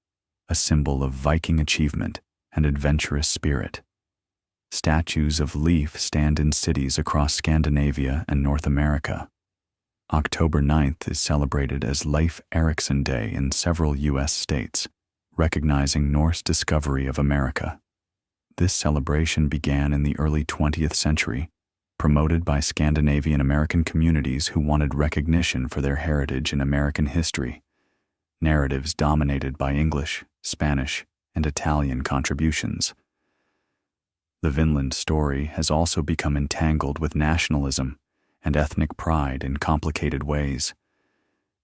a symbol of Viking achievement and adventurous spirit. Statues of Leif stand in cities across Scandinavia and North America. October 9th is celebrated as Leif Erikson Day in several U.S. states, recognizing Norse discovery of America. This celebration began in the early 20th century, promoted by Scandinavian American communities who wanted recognition for their heritage in American history. Narratives dominated by English, Spanish, and Italian contributions. The Vinland story has also become entangled with nationalism and ethnic pride in complicated ways.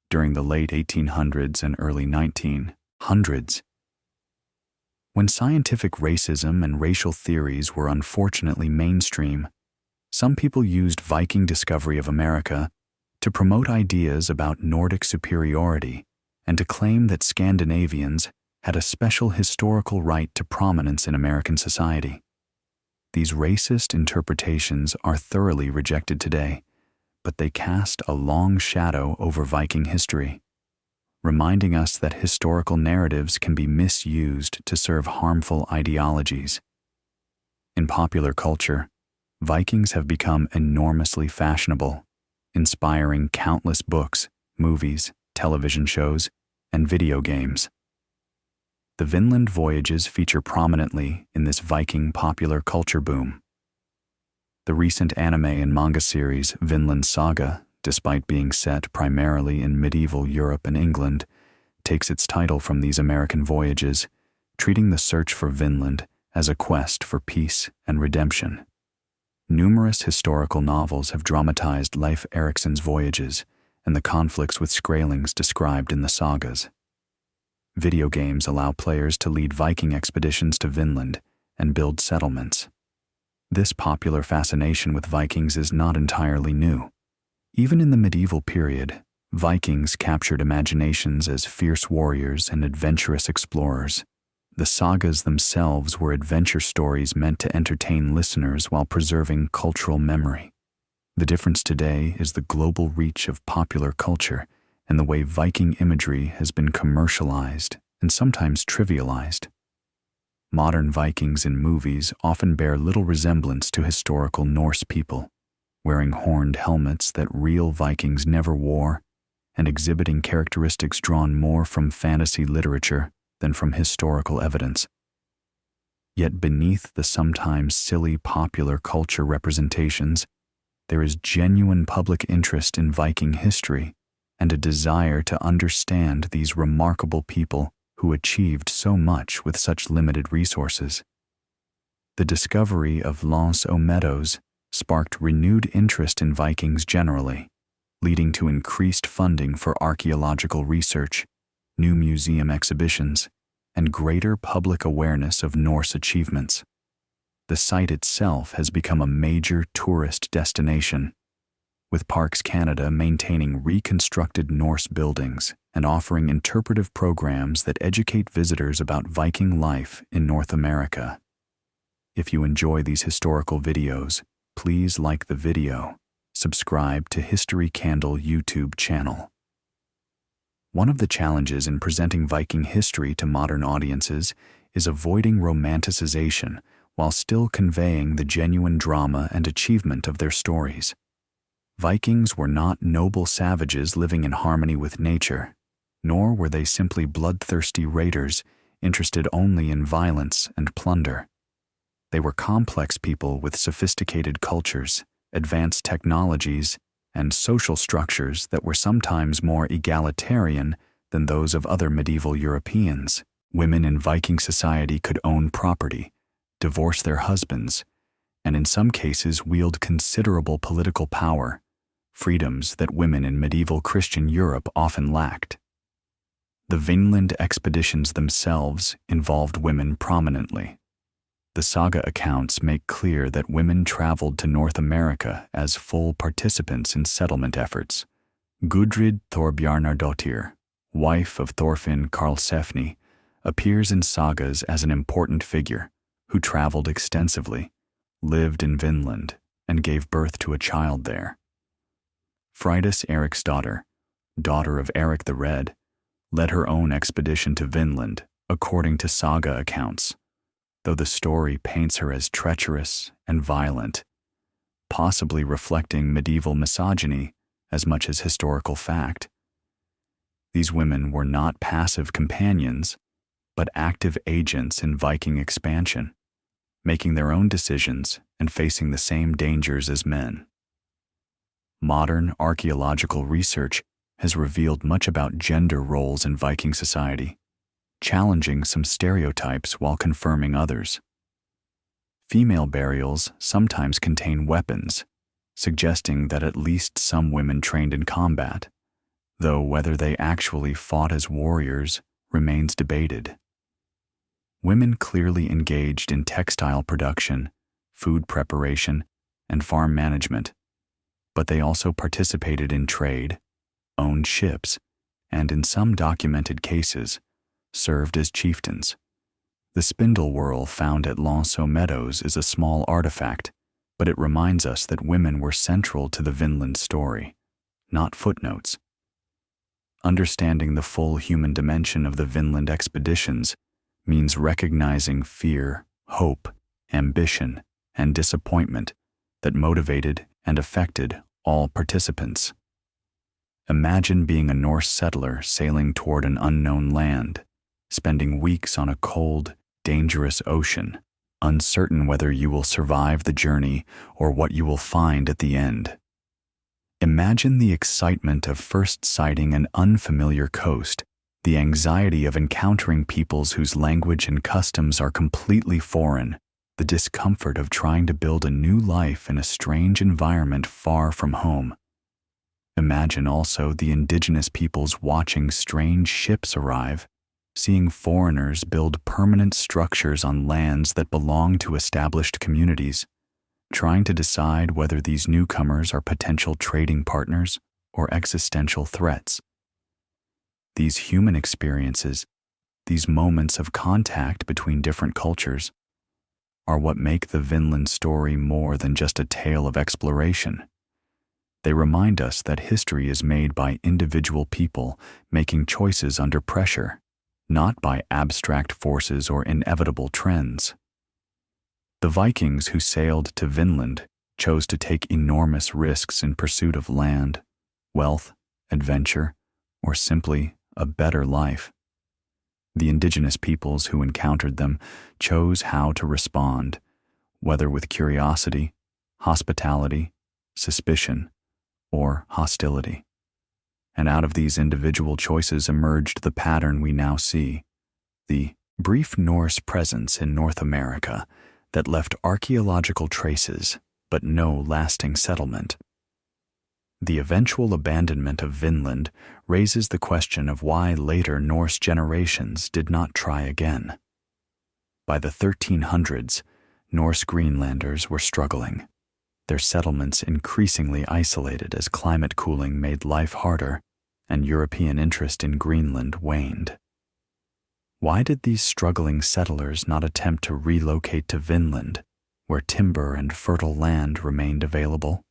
During the late 1800s and early 1900s, when scientific racism and racial theories were unfortunately mainstream, some people used Viking discovery of America to promote ideas about Nordic superiority and to claim that Scandinavians had a special historical right to prominence in American society. These racist interpretations are thoroughly rejected today, but they cast a long shadow over Viking history, reminding us that historical narratives can be misused to serve harmful ideologies. In popular culture, Vikings have become enormously fashionable, inspiring countless books, movies, television shows, and video games. The Vinland voyages feature prominently in this Viking popular culture boom. The recent anime and manga series Vinland Saga, despite being set primarily in medieval Europe and England, takes its title from these American voyages, treating the search for Vinland as a quest for peace and redemption. Numerous historical novels have dramatized Leif Erikson's voyages and the conflicts with Skrælings described in the sagas. Video games allow players to lead Viking expeditions to Vinland and build settlements. This popular fascination with Vikings is not entirely new. Even in the medieval period, Vikings captured imaginations as fierce warriors and adventurous explorers. The sagas themselves were adventure stories meant to entertain listeners while preserving cultural memory. The difference today is the global reach of popular culture and the way Viking imagery has been commercialized and sometimes trivialized. Modern Vikings in movies often bear little resemblance to historical Norse people, wearing horned helmets that real Vikings never wore and exhibiting characteristics drawn more from fantasy literature than from historical evidence. Yet beneath the sometimes silly popular culture representations, there is genuine public interest in Viking history and a desire to understand these remarkable people who achieved so much with such limited resources. The discovery of Meadows sparked renewed interest in Vikings generally, leading to increased funding for archaeological research, new museum exhibitions, and greater public awareness of Norse achievements. The site itself has become a major tourist destination, with Parks Canada maintaining reconstructed Norse buildings and offering interpretive programs that educate visitors about Viking life in North America. If you enjoy these historical videos, please like the video, subscribe to History Candle YouTube channel. One of the challenges in presenting Viking history to modern audiences is avoiding romanticization while still conveying the genuine drama and achievement of their stories. Vikings were not noble savages living in harmony with nature, nor were they simply bloodthirsty raiders interested only in violence and plunder. They were complex people with sophisticated cultures, advanced technologies, and social structures that were sometimes more egalitarian than those of other medieval Europeans. Women in Viking society could own property, divorce their husbands, and in some cases wield considerable political power, freedoms that women in medieval Christian Europe often lacked. The Vinland expeditions themselves involved women prominently. The saga accounts make clear that women traveled to North America as full participants in settlement efforts. Gudrid Thorbjarnardottir, wife of Thorfinn Karlsefni, appears in sagas as an important figure who traveled extensively, lived in Vinland, and gave birth to a child there. Freydis Eriksdottir, daughter of Erik the Red, led her own expedition to Vinland, according to saga accounts, though the story paints her as treacherous and violent, possibly reflecting medieval misogyny as much as historical fact. These women were not passive companions, but active agents in Viking expansion, making their own decisions and facing the same dangers as men. Modern archaeological research has revealed much about gender roles in Viking society, challenging some stereotypes while confirming others. Female burials sometimes contain weapons, suggesting that at least some women trained in combat, though whether they actually fought as warriors remains debated. Women clearly engaged in textile production, food preparation, and farm management, but they also participated in trade, owned ships, and in some documented cases, served as chieftains. The spindle whorl found at Meadows is a small artifact, but it reminds us that women were central to the Vinland story, not footnotes. Understanding the full human dimension of the Vinland expeditions means recognizing fear, hope, ambition, and disappointment that motivated and affected all participants. Imagine being a Norse settler sailing toward an unknown land, spending weeks on a cold, dangerous ocean, uncertain whether you will survive the journey or what you will find at the end. Imagine the excitement of first sighting an unfamiliar coast, the anxiety of encountering peoples whose language and customs are completely foreign, the discomfort of trying to build a new life in a strange environment far from home. Imagine also the indigenous peoples watching strange ships arrive, seeing foreigners build permanent structures on lands that belong to established communities, trying to decide whether these newcomers are potential trading partners or existential threats. These human experiences, these moments of contact between different cultures, are what make the Vinland story more than just a tale of exploration. They remind us that history is made by individual people making choices under pressure, not by abstract forces or inevitable trends. The Vikings who sailed to Vinland chose to take enormous risks in pursuit of land, wealth, adventure, or simply a better life. The indigenous peoples who encountered them chose how to respond, whether with curiosity, hospitality, suspicion, or hostility. And out of these individual choices emerged the pattern we now see, the brief Norse presence in North America that left archaeological traces but no lasting settlement. The eventual abandonment of Vinland raises the question of why later Norse generations did not try again. By the 1300s, Norse Greenlanders were struggling, their settlements increasingly isolated as climate cooling made life harder and European interest in Greenland waned. Why did these struggling settlers not attempt to relocate to Vinland, where timber and fertile land remained available?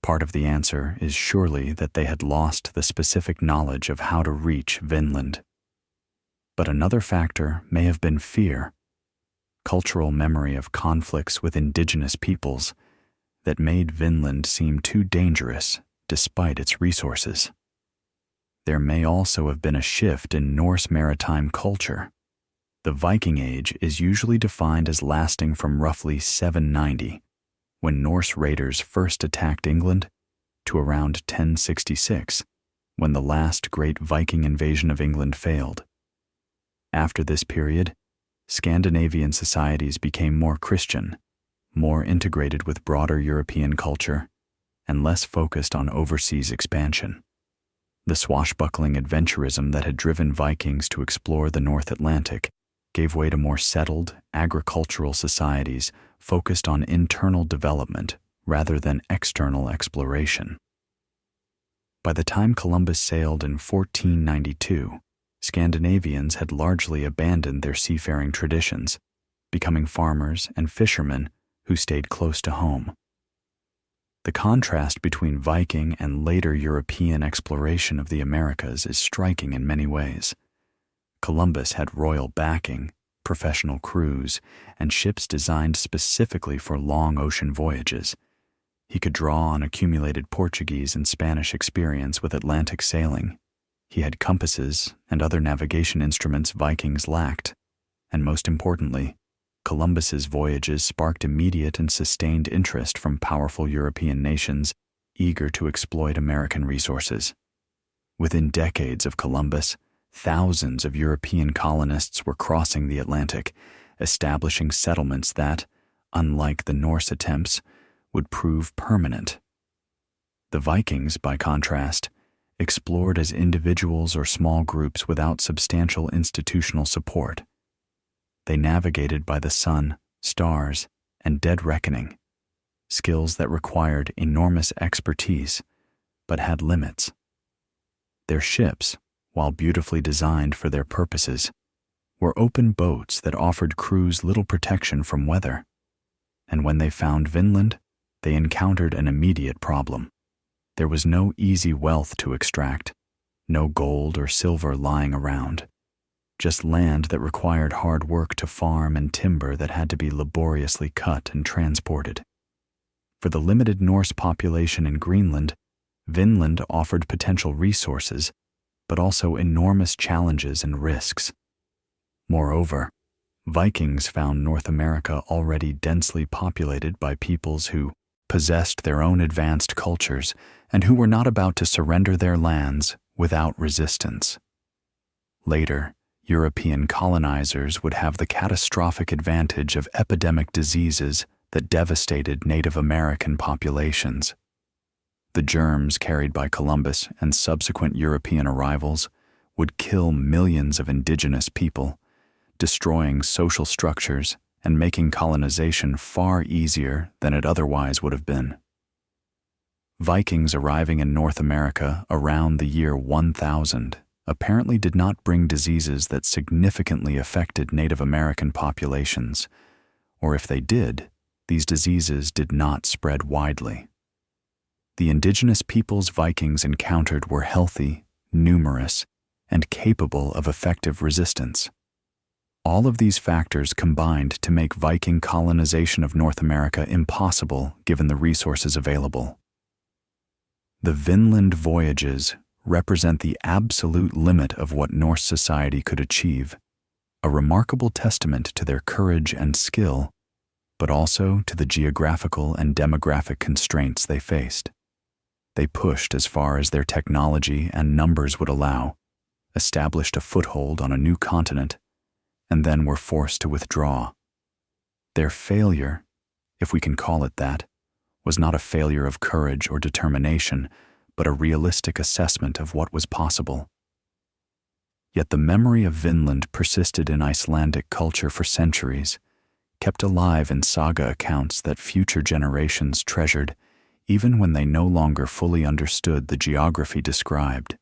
Part of the answer is surely that they had lost the specific knowledge of how to reach Vinland. But another factor may have been fear, cultural memory of conflicts with indigenous peoples that made Vinland seem too dangerous despite its resources. There may also have been a shift in Norse maritime culture. The Viking Age is usually defined as lasting from roughly 790, when Norse raiders first attacked England, to around 1066, when the last great Viking invasion of England failed. After this period, Scandinavian societies became more Christian, more integrated with broader European culture, and less focused on overseas expansion. The swashbuckling adventurism that had driven Vikings to explore the North Atlantic gave way to more settled, agricultural societies focused on internal development rather than external exploration. By the time Columbus sailed in 1492, Scandinavians had largely abandoned their seafaring traditions, becoming farmers and fishermen who stayed close to home. The contrast between Viking and later European exploration of the Americas is striking in many ways. Columbus had royal backing, professional crews, and ships designed specifically for long ocean voyages. He could draw on accumulated Portuguese and Spanish experience with Atlantic sailing. He had compasses and other navigation instruments Vikings lacked, and most importantly, Columbus's voyages sparked immediate and sustained interest from powerful European nations eager to exploit American resources. Within decades of Columbus, thousands of European colonists were crossing the Atlantic, establishing settlements that, unlike the Norse attempts, would prove permanent. The Vikings, by contrast, explored as individuals or small groups without substantial institutional support. They navigated by the sun, stars, and dead reckoning, skills that required enormous expertise but had limits. Their ships, while beautifully designed for their purposes, were open boats that offered crews little protection from weather. And when they found Vinland, they encountered an immediate problem. There was no easy wealth to extract, no gold or silver lying around, just land that required hard work to farm and timber that had to be laboriously cut and transported. For the limited Norse population in Greenland, Vinland offered potential resources, but also enormous challenges and risks. Moreover, Vikings found North America already densely populated by peoples who possessed their own advanced cultures and who were not about to surrender their lands without resistance. Later, European colonizers would have the catastrophic advantage of epidemic diseases that devastated Native American populations. The germs carried by Columbus and subsequent European arrivals would kill millions of indigenous people, destroying social structures and making colonization far easier than it otherwise would have been. Vikings arriving in North America around the year 1000 apparently did not bring diseases that significantly affected Native American populations, or if they did, these diseases did not spread widely. The indigenous peoples Vikings encountered were healthy, numerous, and capable of effective resistance. All of these factors combined to make Viking colonization of North America impossible given the resources available. The Vinland voyages represent the absolute limit of what Norse society could achieve, a remarkable testament to their courage and skill, but also to the geographical and demographic constraints they faced. They pushed as far as their technology and numbers would allow, established a foothold on a new continent, and then were forced to withdraw. Their failure, if we can call it that, was not a failure of courage or determination, but a realistic assessment of what was possible. Yet the memory of Vinland persisted in Icelandic culture for centuries, kept alive in saga accounts that future generations treasured, even when they no longer fully understood the geography described.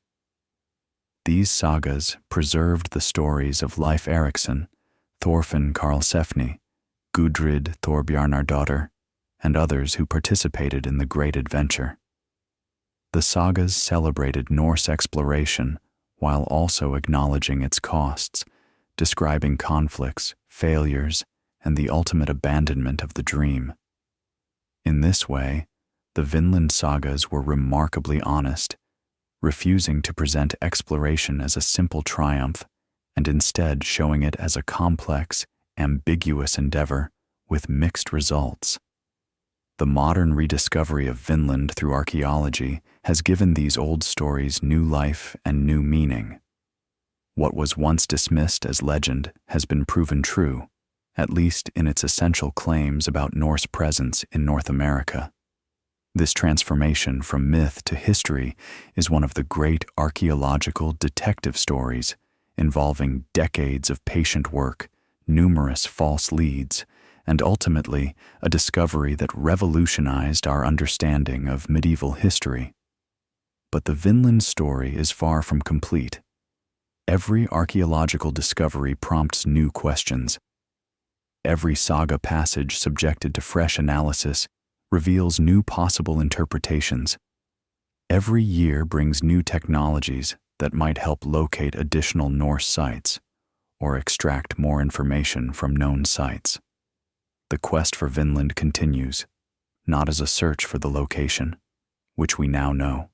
These sagas preserved the stories of Leif Erikson, Thorfinn Karlsefni, Gudrid Thorbjarnardóttir, and others who participated in the great adventure. The sagas celebrated Norse exploration while also acknowledging its costs describing conflicts, failures, and the ultimate abandonment of the dream. In this way, the Vinland sagas were remarkably honest, refusing to present exploration as a simple triumph and instead showing it as a complex, ambiguous endeavor with mixed results. The modern rediscovery of Vinland through archaeology has given these old stories new life and new meaning. What was once dismissed as legend has been proven true, at least in its essential claims about Norse presence in North America. This transformation from myth to history is one of the great archaeological detective stories involving decades of patient work, numerous false leads, and ultimately a discovery that revolutionized our understanding of medieval history. But the Vinland story is far from complete. Every archaeological discovery prompts new questions. Every saga passage subjected to fresh analysis reveals new possible interpretations. Every year brings new technologies that might help locate additional Norse sites or extract more information from known sites. The quest for Vinland continues, not as a search for the location, which we now know,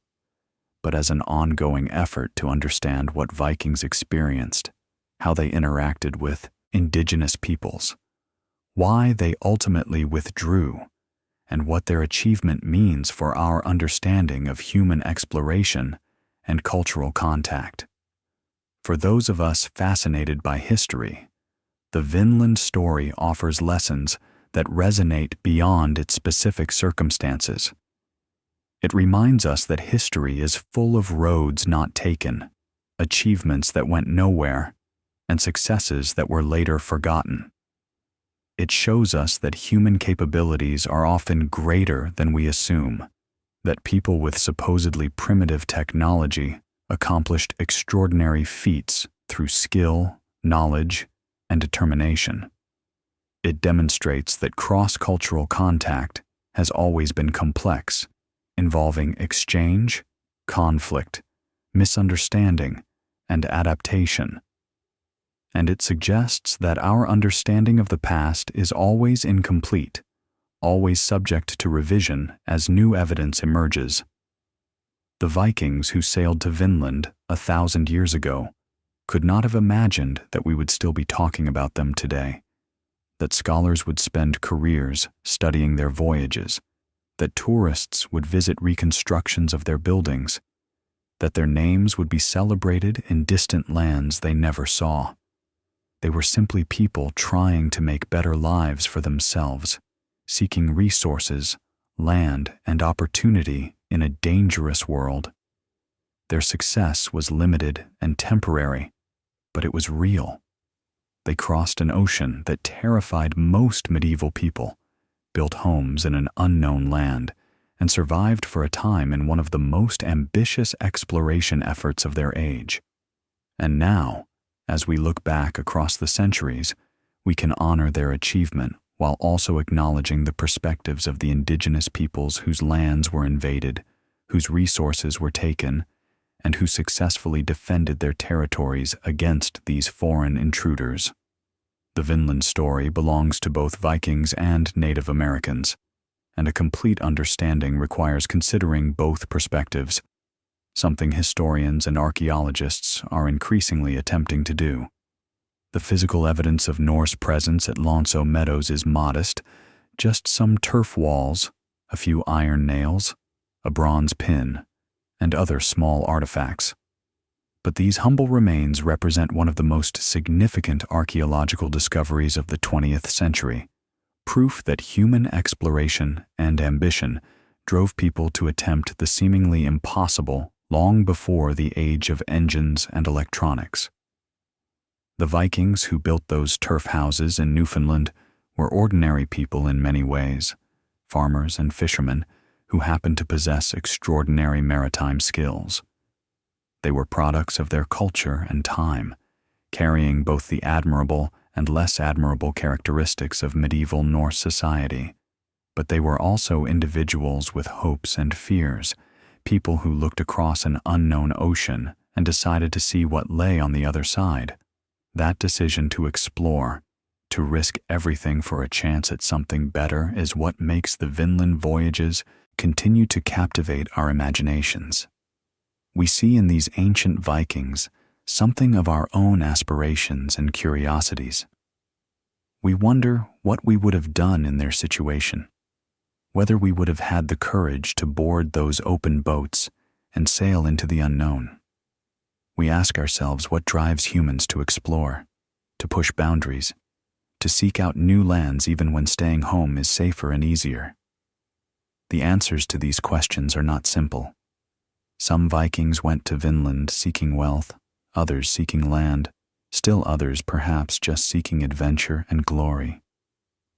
but as an ongoing effort to understand what Vikings experienced, how they interacted with indigenous peoples, why they ultimately withdrew, and what their achievement means for our understanding of human exploration and cultural contact. For those of us fascinated by history, the Vinland story offers lessons that resonate beyond its specific circumstances. It reminds us that history is full of roads not taken, achievements that went nowhere, and successes that were later forgotten. It shows us that human capabilities are often greater than we assume, that people with supposedly primitive technology accomplished extraordinary feats through skill, knowledge, and determination. It demonstrates that cross-cultural contact has always been complex, involving exchange, conflict, misunderstanding, and adaptation. And it suggests that our understanding of the past is always incomplete, always subject to revision as new evidence emerges. The Vikings who sailed to Vinland 1,000 years ago could not have imagined that we would still be talking about them today, that scholars would spend careers studying their voyages, that tourists would visit reconstructions of their buildings, that their names would be celebrated in distant lands they never saw. They were simply people trying to make better lives for themselves, seeking resources, land, and opportunity in a dangerous world. Their success was limited and temporary, but it was real. They crossed an ocean that terrified most medieval people, built homes in an unknown land, and survived for a time in one of the most ambitious exploration efforts of their age. And now, as we look back across the centuries, we can honor their achievement while also acknowledging the perspectives of the indigenous peoples whose lands were invaded, whose resources were taken, and who successfully defended their territories against these foreign intruders. The Vinland story belongs to both Vikings and Native Americans, and a complete understanding requires considering both perspectives, something historians and archaeologists are increasingly attempting to do. The physical evidence of Norse presence at Meadows is modest, just some turf walls, a few iron nails, a bronze pin, and other small artifacts. But these humble remains represent one of the most significant archaeological discoveries of the 20th century, proof that human exploration and ambition drove people to attempt the seemingly impossible long before the age of engines and electronics. The Vikings who built those turf houses in Newfoundland were ordinary people in many ways, farmers and fishermen who happened to possess extraordinary maritime skills. They were products of their culture and time, carrying both the admirable and less admirable characteristics of medieval Norse society. But they were also individuals with hopes and fears, people who looked across an unknown ocean and decided to see what lay on the other side. That decision to explore, to risk everything for a chance at something better, is what makes the Vinland voyages continue to captivate our imaginations. We see in these ancient Vikings something of our own aspirations and curiosities. We wonder what we would have done in their situation, whether we would have had the courage to board those open boats and sail into the unknown. We ask ourselves what drives humans to explore, to push boundaries, to seek out new lands even when staying home is safer and easier. The answers to these questions are not simple. Some Vikings went to Vinland seeking wealth, others seeking land, still others perhaps just seeking adventure and glory.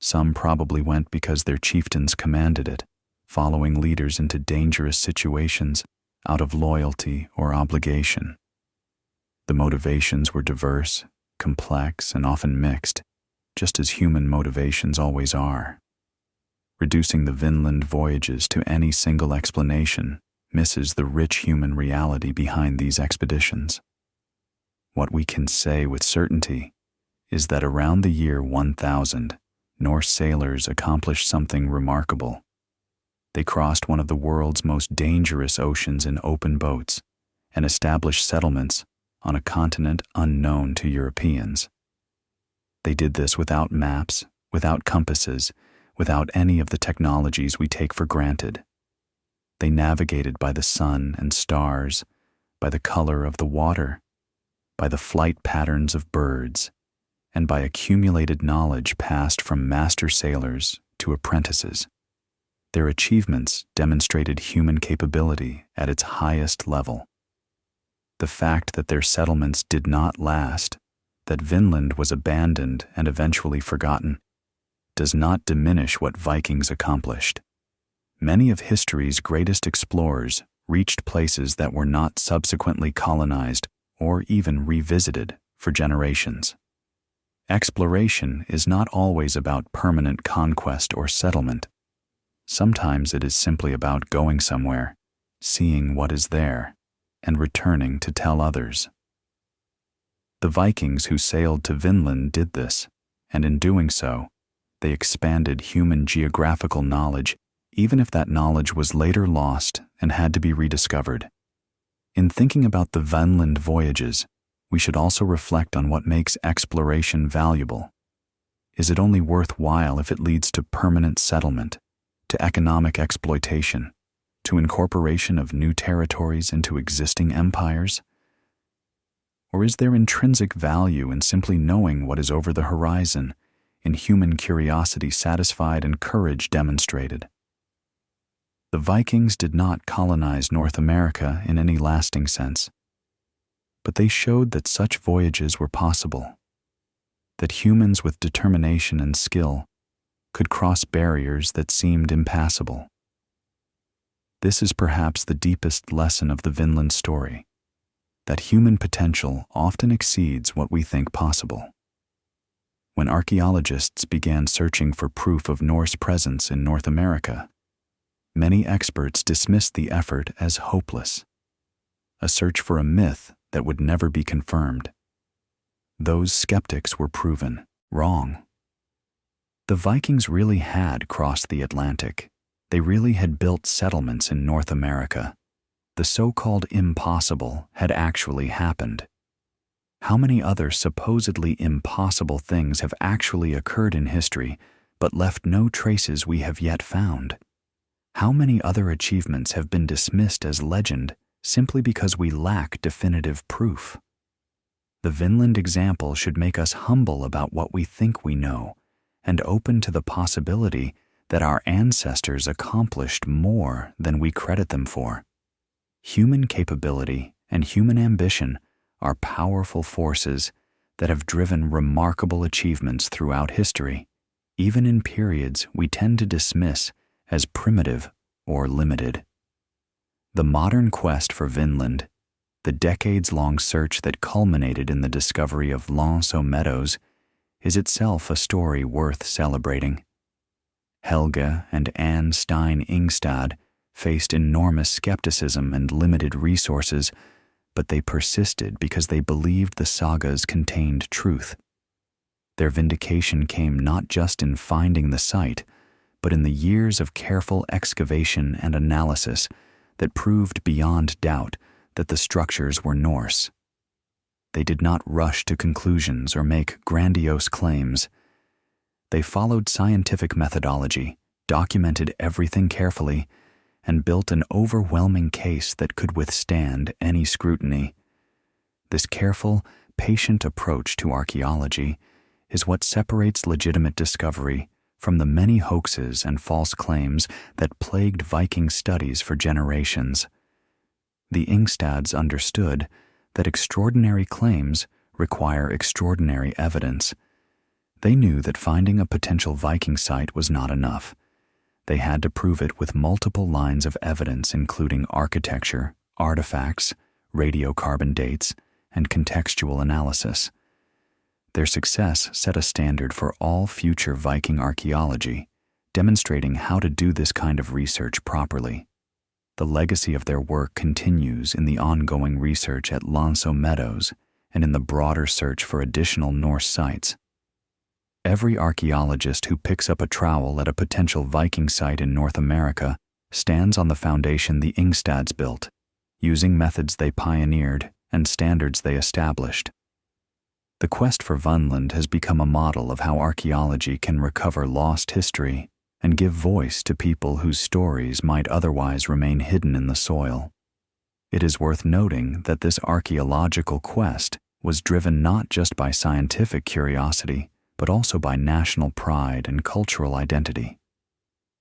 Some probably went because their chieftains commanded it, following leaders into dangerous situations out of loyalty or obligation. The motivations were diverse, complex, and often mixed, just as human motivations always are. Reducing the Vinland voyages to any single explanation misses the rich human reality behind these expeditions. What we can say with certainty is that around the year 1000, Norse sailors accomplished something remarkable. They crossed one of the world's most dangerous oceans in open boats and established settlements on a continent unknown to Europeans. They did this without maps, without compasses, without any of the technologies we take for granted. They navigated by the sun and stars, by the color of the water, by the flight patterns of birds, and by accumulated knowledge passed from master sailors to apprentices. Their achievements demonstrated human capability at its highest level. The fact that their settlements did not last, that Vinland was abandoned and eventually forgotten, does not diminish what Vikings accomplished. Many of history's greatest explorers reached places that were not subsequently colonized or even revisited for generations. Exploration is not always about permanent conquest or settlement. Sometimes it is simply about going somewhere, seeing what is there, and returning to tell others. The Vikings who sailed to Vinland did this, and in doing so, they expanded human geographical knowledge, even if that knowledge was later lost and had to be rediscovered. In thinking about the Vinland voyages, we should also reflect on what makes exploration valuable. Is it only worthwhile if it leads to permanent settlement, to economic exploitation, to incorporation of new territories into existing empires? Or is there intrinsic value in simply knowing what is over the horizon, in human curiosity satisfied and courage demonstrated? The Vikings did not colonize North America in any lasting sense, but they showed that such voyages were possible, that humans with determination and skill could cross barriers that seemed impassable. This is perhaps the deepest lesson of the Vinland story, that human potential often exceeds what we think possible. When archaeologists began searching for proof of Norse presence in North America, many experts dismissed the effort as hopeless, a search for a myth that would never be confirmed. Those skeptics were proven wrong. The Vikings really had crossed the Atlantic. They really had built settlements in North America. The so-called impossible had actually happened. How many other supposedly impossible things have actually occurred in history but left no traces we have yet found? How many other achievements have been dismissed as legend simply because we lack definitive proof? The Vinland example should make us humble about what we think we know and open to the possibility that our ancestors accomplished more than we credit them for. Human capability and human ambition are powerful forces that have driven remarkable achievements throughout history, even in periods we tend to dismiss as primitive or limited. The modern quest for Vinland, the decades-long search that culminated in the discovery of Meadows, is itself a story worth celebrating. Helge and Stine Ingstad faced enormous skepticism and limited resources, but they persisted because they believed the sagas contained truth. Their vindication came not just in finding the site, but in the years of careful excavation and analysis that proved beyond doubt that the structures were Norse. They did not rush to conclusions or make grandiose claims. They followed scientific methodology, documented everything carefully, and built an overwhelming case that could withstand any scrutiny. This careful, patient approach to archaeology is what separates legitimate discovery from the many hoaxes and false claims that plagued Viking studies for generations. The Ingstads understood that extraordinary claims require extraordinary evidence. They knew that finding a potential Viking site was not enough. They had to prove it with multiple lines of evidence, including architecture, artifacts, radiocarbon dates, and contextual analysis. Their success set a standard for all future Viking archaeology, demonstrating how to do this kind of research properly. The legacy of their work continues in the ongoing research at Meadows and in the broader search for additional Norse sites. Every archaeologist who picks up a trowel at a potential Viking site in North America stands on the foundation the Ingstads built, using methods they pioneered and standards they established. The quest for Vinland has become a model of how archaeology can recover lost history and give voice to people whose stories might otherwise remain hidden in the soil. It is worth noting that this archaeological quest was driven not just by scientific curiosity, but also by national pride and cultural identity.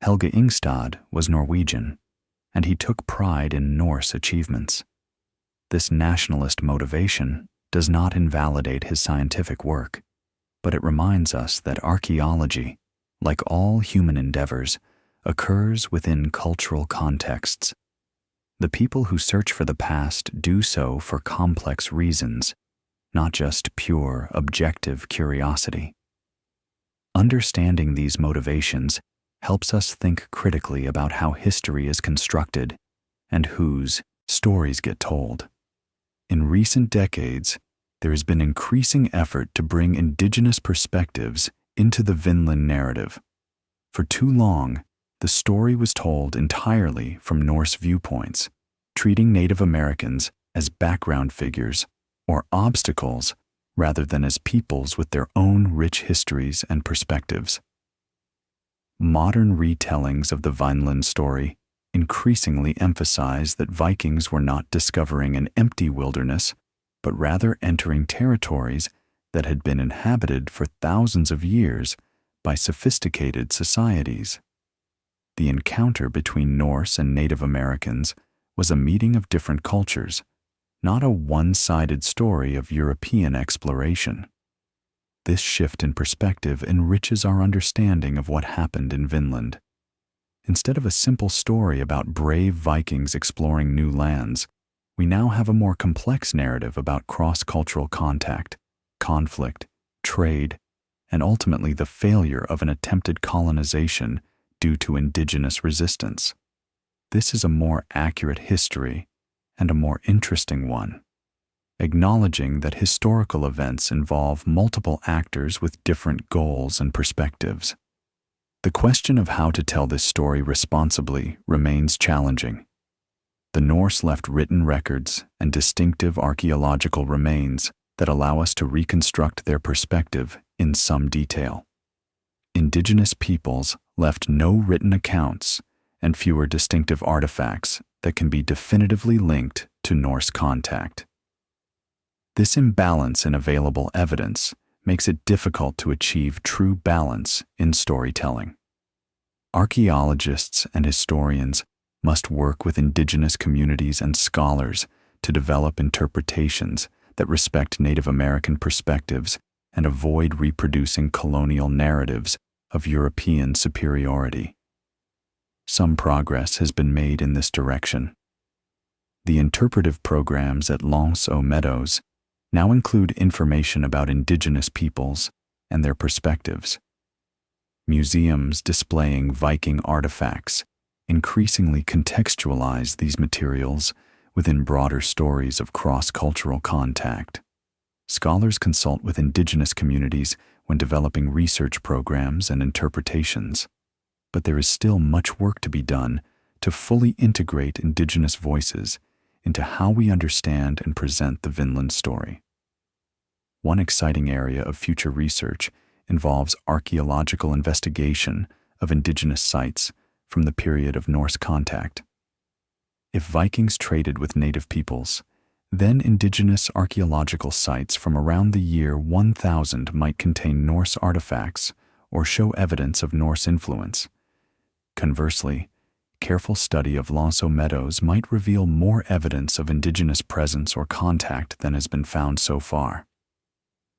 Helge Ingstad was Norwegian, and he took pride in Norse achievements. This nationalist motivation does not invalidate his scientific work, but it reminds us that archaeology, like all human endeavors, occurs within cultural contexts. The people who search for the past do so for complex reasons, not just pure, objective curiosity. Understanding these motivations helps us think critically about how history is constructed and whose stories get told. In recent decades, there has been increasing effort to bring Indigenous perspectives into the Vinland narrative. For too long, the story was told entirely from Norse viewpoints, treating Native Americans as background figures or obstacles rather than as peoples with their own rich histories and perspectives. Modern retellings of the Vinland story increasingly emphasize that Vikings were not discovering an empty wilderness, but rather entering territories that had been inhabited for thousands of years by sophisticated societies. The encounter between Norse and Native Americans was a meeting of different cultures, not a one-sided story of European exploration. This shift in perspective enriches our understanding of what happened in Vinland. Instead of a simple story about brave Vikings exploring new lands, we now have a more complex narrative about cross-cultural contact, conflict, trade, and ultimately the failure of an attempted colonization due to indigenous resistance. This is a more accurate history and a more interesting one, acknowledging that historical events involve multiple actors with different goals and perspectives. The question of how to tell this story responsibly remains challenging. The Norse left written records and distinctive archaeological remains that allow us to reconstruct their perspective in some detail. Indigenous peoples left no written accounts and fewer distinctive artifacts that can be definitively linked to Norse contact. This imbalance in available evidence makes it difficult to achieve true balance in storytelling. Archaeologists and historians must work with indigenous communities and scholars to develop interpretations that respect Native American perspectives and avoid reproducing colonial narratives of European superiority. Some progress has been made in this direction. The interpretive programs at Meadows now include information about indigenous peoples and their perspectives. Museums displaying Viking artifacts increasingly contextualize these materials within broader stories of cross-cultural contact. Scholars consult with indigenous communities when developing research programs and interpretations, but there is still much work to be done to fully integrate indigenous voices into how we understand and present the Vinland story. One exciting area of future research involves archaeological investigation of indigenous sites from the period of Norse contact. If Vikings traded with native peoples, then indigenous archaeological sites from around the year 1000 might contain Norse artifacts or show evidence of Norse influence. Conversely, careful study of Meadows might reveal more evidence of indigenous presence or contact than has been found so far.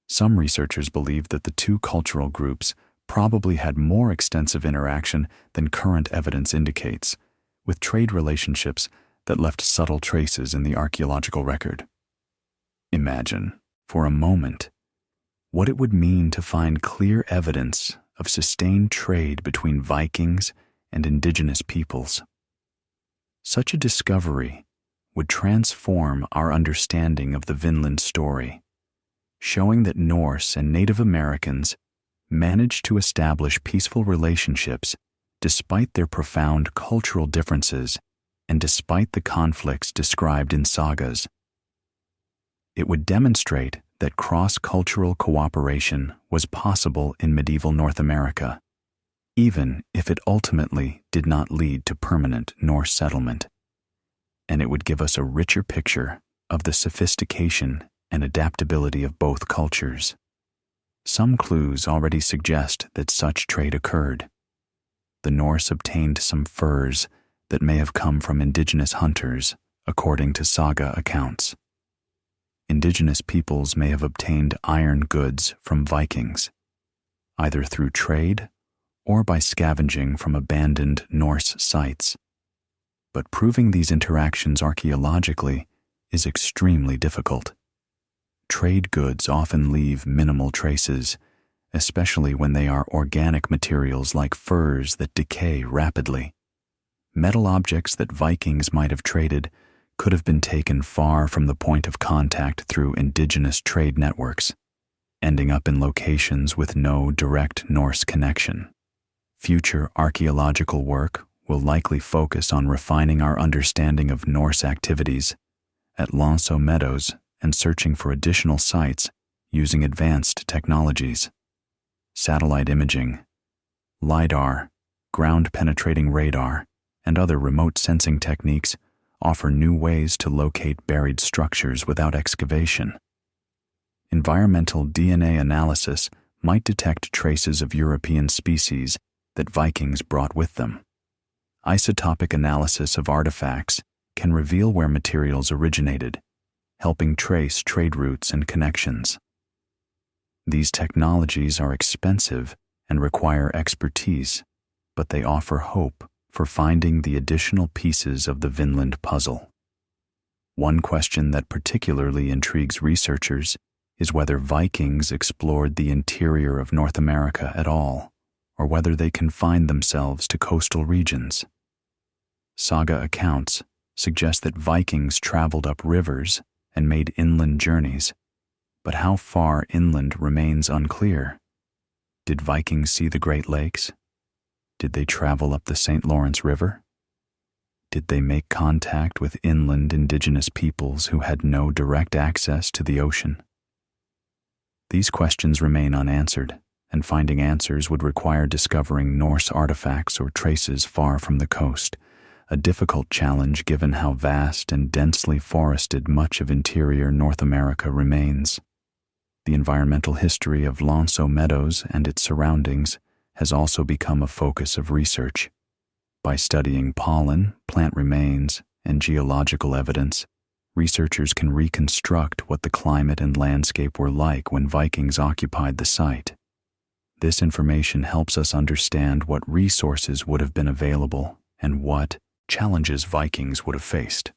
Some researchers believe that the two cultural groups probably had more extensive interaction than current evidence indicates, with trade relationships that left subtle traces in the archaeological record. Imagine, for a moment, what it would mean to find clear evidence of sustained trade between Vikings and indigenous peoples. Such a discovery would transform our understanding of the Vinland story, showing that Norse and Native Americans managed to establish peaceful relationships despite their profound cultural differences and despite the conflicts described in sagas. It would demonstrate that cross-cultural cooperation was possible in medieval North America, even if it ultimately did not lead to permanent Norse settlement. And it would give us a richer picture of the sophistication and adaptability of both cultures. Some clues already suggest that such trade occurred. The Norse obtained some furs that may have come from indigenous hunters, according to saga accounts. Indigenous peoples may have obtained iron goods from Vikings, either through trade or by scavenging from abandoned Norse sites. But proving these interactions archaeologically is extremely difficult. Trade goods often leave minimal traces, especially when they are organic materials like furs that decay rapidly. Metal objects that Vikings might have traded could have been taken far from the point of contact through indigenous trade networks, ending up in locations with no direct Norse connection. Future archaeological work will likely focus on refining our understanding of Norse activities at Meadows and searching for additional sites using advanced technologies. Satellite imaging, LiDAR, ground-penetrating radar, and other remote sensing techniques offer new ways to locate buried structures without excavation. Environmental DNA analysis might detect traces of European species that Vikings brought with them. Isotopic analysis of artifacts can reveal where materials originated, helping trace trade routes and connections. These technologies are expensive and require expertise, but they offer hope for finding the additional pieces of the Vinland puzzle. One question that particularly intrigues researchers is whether Vikings explored the interior of North America at all, or whether they confined themselves to coastal regions. Saga accounts suggest that Vikings traveled up rivers and made inland journeys, but how far inland remains unclear. Did Vikings see the Great Lakes? Did they travel up the St. Lawrence River? Did they make contact with inland indigenous peoples who had no direct access to the ocean? These questions remain unanswered, and finding answers would require discovering Norse artifacts or traces far from the coast, a difficult challenge given how vast and densely forested much of interior North America remains. The environmental history of Meadows and its surroundings has also become a focus of research. By studying pollen, plant remains, and geological evidence, researchers can reconstruct what the climate and landscape were like when Vikings occupied the site. This information helps us understand what resources would have been available and what challenges Vikings would have faced.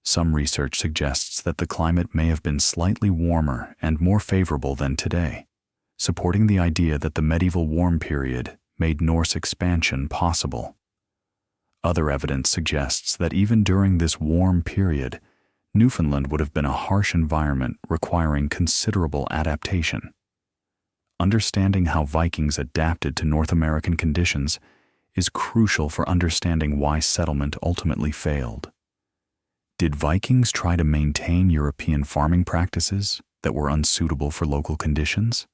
Some research suggests that the climate may have been slightly warmer and more favorable than today, supporting the idea that the medieval warm period made Norse expansion possible. Other evidence suggests that even during this warm period, Newfoundland would have been a harsh environment requiring considerable adaptation. Understanding how Vikings adapted to North American conditions is crucial for understanding why settlement ultimately failed. Did Vikings try to maintain European farming practices that were unsuitable for local conditions?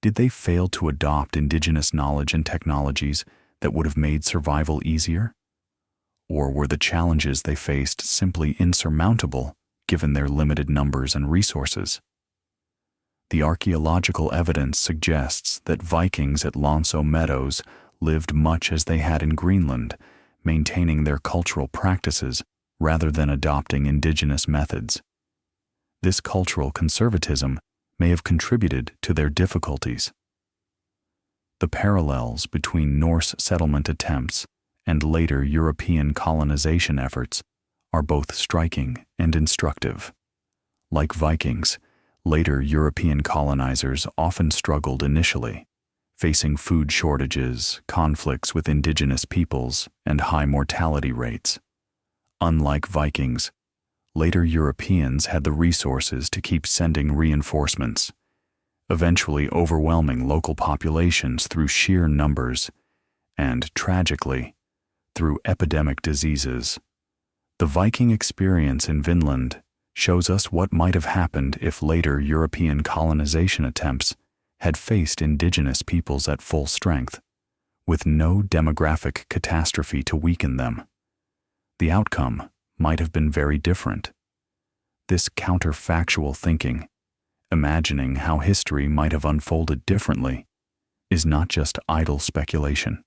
Did they fail to adopt indigenous knowledge and technologies that would have made survival easier? Or were the challenges they faced simply insurmountable given their limited numbers and resources? The archaeological evidence suggests that Vikings at Meadows lived much as they had in Greenland, maintaining their cultural practices rather than adopting indigenous methods. This cultural conservatism may have contributed to their difficulties. The parallels between Norse settlement attempts and later European colonization efforts are both striking and instructive. Like Vikings, later European colonizers often struggled initially, facing food shortages, conflicts with indigenous peoples, and high mortality rates. Unlike Vikings, later Europeans had the resources to keep sending reinforcements, eventually overwhelming local populations through sheer numbers and, tragically, through epidemic diseases. The Viking experience in Vinland shows us what might have happened if later European colonization attempts had faced indigenous peoples at full strength, with no demographic catastrophe to weaken them. The outcome might have been very different. This counterfactual thinking, imagining how history might have unfolded differently, is not just idle speculation.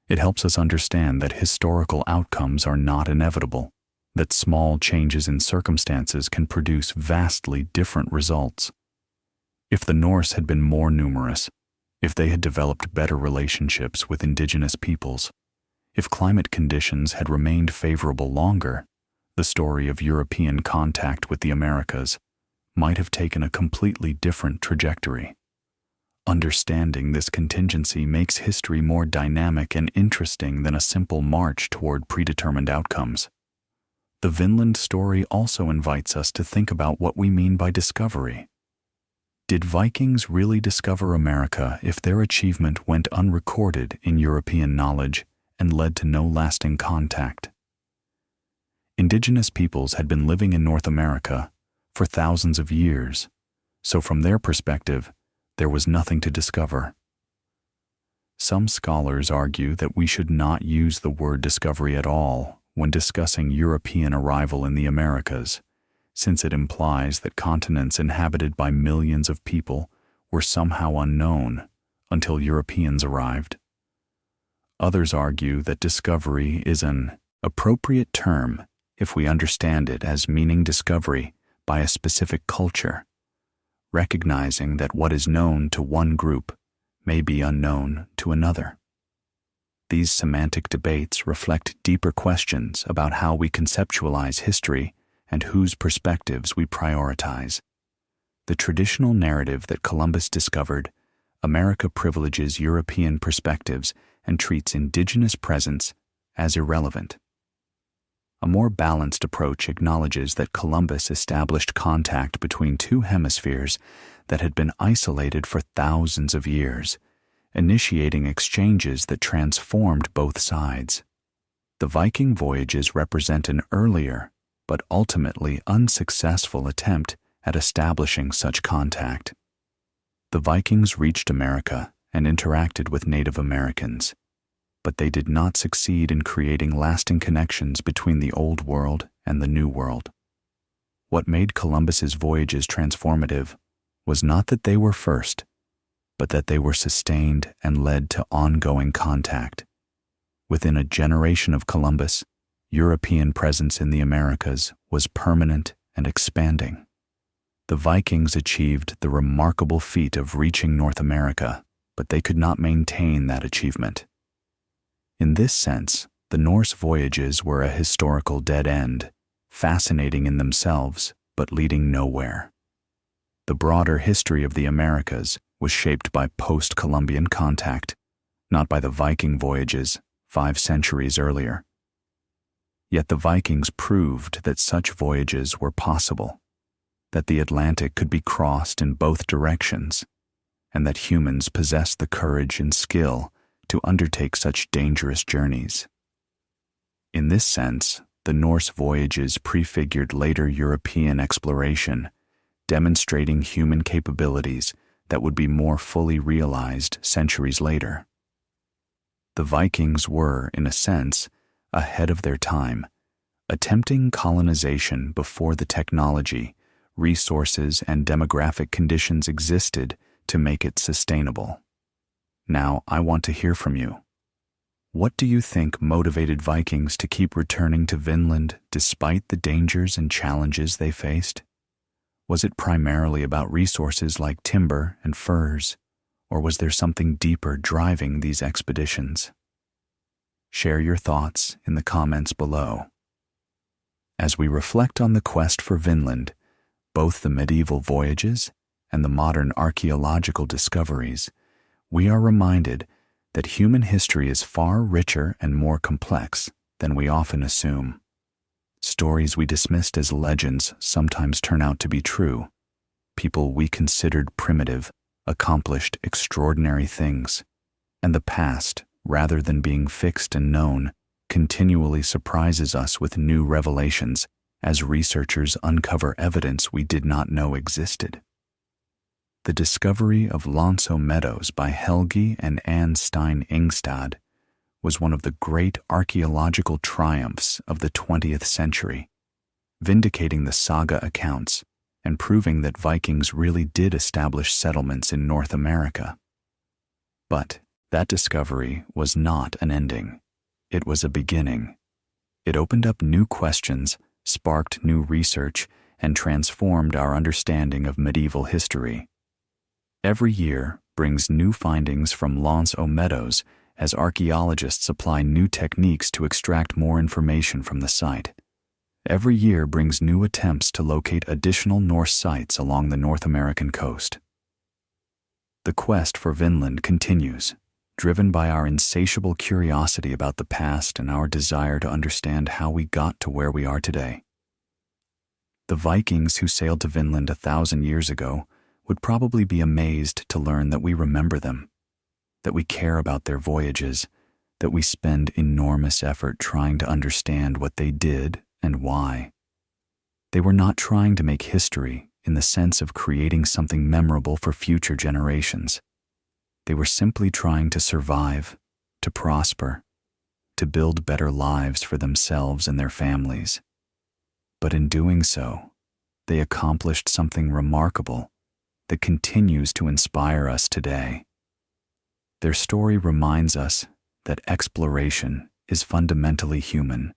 It helps us understand that historical outcomes are not inevitable, that small changes in circumstances can produce vastly different results. If the Norse had been more numerous, if they had developed better relationships with indigenous peoples, if climate conditions had remained favorable longer, the story of European contact with the Americas might have taken a completely different trajectory. Understanding this contingency makes history more dynamic and interesting than a simple march toward predetermined outcomes. The Vinland story also invites us to think about what we mean by discovery. Did Vikings really discover America if their achievement went unrecorded in European knowledge and led to no lasting contact? Indigenous peoples had been living in North America for thousands of years, so from their perspective, there was nothing to discover. Some scholars argue that we should not use the word discovery at all when discussing European arrival in the Americas, since it implies that continents inhabited by millions of people were somehow unknown until Europeans arrived. Others argue that discovery is an appropriate term if we understand it as meaning discovery by a specific culture, recognizing that what is known to one group may be unknown to another. These semantic debates reflect deeper questions about how we conceptualize history and whose perspectives we prioritize. The traditional narrative that Columbus discovered America privileges European perspectives and treats indigenous presence as irrelevant. A more balanced approach acknowledges that Columbus established contact between two hemispheres that had been isolated for thousands of years, initiating exchanges that transformed both sides. The Viking voyages represent an earlier, but ultimately unsuccessful attempt at establishing such contact. The Vikings reached America and interacted with Native Americans, but they did not succeed in creating lasting connections between the Old World and the New World. What made Columbus's voyages transformative was not that they were first, but that they were sustained and led to ongoing contact. Within a generation of Columbus, European presence in the Americas was permanent and expanding. The Vikings achieved the remarkable feat of reaching North America, but they could not maintain that achievement. In this sense, the Norse voyages were a historical dead end, fascinating in themselves, but leading nowhere. The broader history of the Americas was shaped by post-Columbian contact, not by the Viking voyages, 5 centuries earlier. Yet the Vikings proved that such voyages were possible, that the Atlantic could be crossed in both directions, and that humans possessed the courage and skill to undertake such dangerous journeys. In this sense, the Norse voyages prefigured later European exploration, demonstrating human capabilities that would be more fully realized centuries later. The Vikings were, in a sense, ahead of their time, attempting colonization before the technology, resources, and demographic conditions existed to make it sustainable. Now, I want to hear from you. What do you think motivated Vikings to keep returning to Vinland despite the dangers and challenges they faced? Was it primarily about resources like timber and furs, or was there something deeper driving these expeditions? Share your thoughts in the comments below. As we reflect on the quest for Vinland, both the medieval voyages and the modern archaeological discoveries, we are reminded that human history is far richer and more complex than we often assume. Stories we dismissed as legends sometimes turn out to be true. People we considered primitive accomplished extraordinary things, and the past, rather than being fixed and known, continually surprises us with new revelations as researchers uncover evidence we did not know existed. The discovery of Meadows by Helge and Stine Ingstad was one of the great archaeological triumphs of the 20th century, vindicating the saga accounts and proving that Vikings really did establish settlements in North America. But that discovery was not an ending. It was a beginning. It opened up new questions, sparked new research, and transformed our understanding of medieval history. Every year brings new findings from Meadows as archaeologists apply new techniques to extract more information from the site. Every year brings new attempts to locate additional Norse sites along the North American coast. The quest for Vinland continues, driven by our insatiable curiosity about the past and our desire to understand how we got to where we are today. The Vikings who sailed to Vinland 1,000 years ago would probably be amazed to learn that we remember them, that we care about their voyages, that we spend enormous effort trying to understand what they did and why. They were not trying to make history in the sense of creating something memorable for future generations. They were simply trying to survive, to prosper, to build better lives for themselves and their families. But in doing so, they accomplished something remarkable that continues to inspire us today. Their story reminds us that exploration is fundamentally human,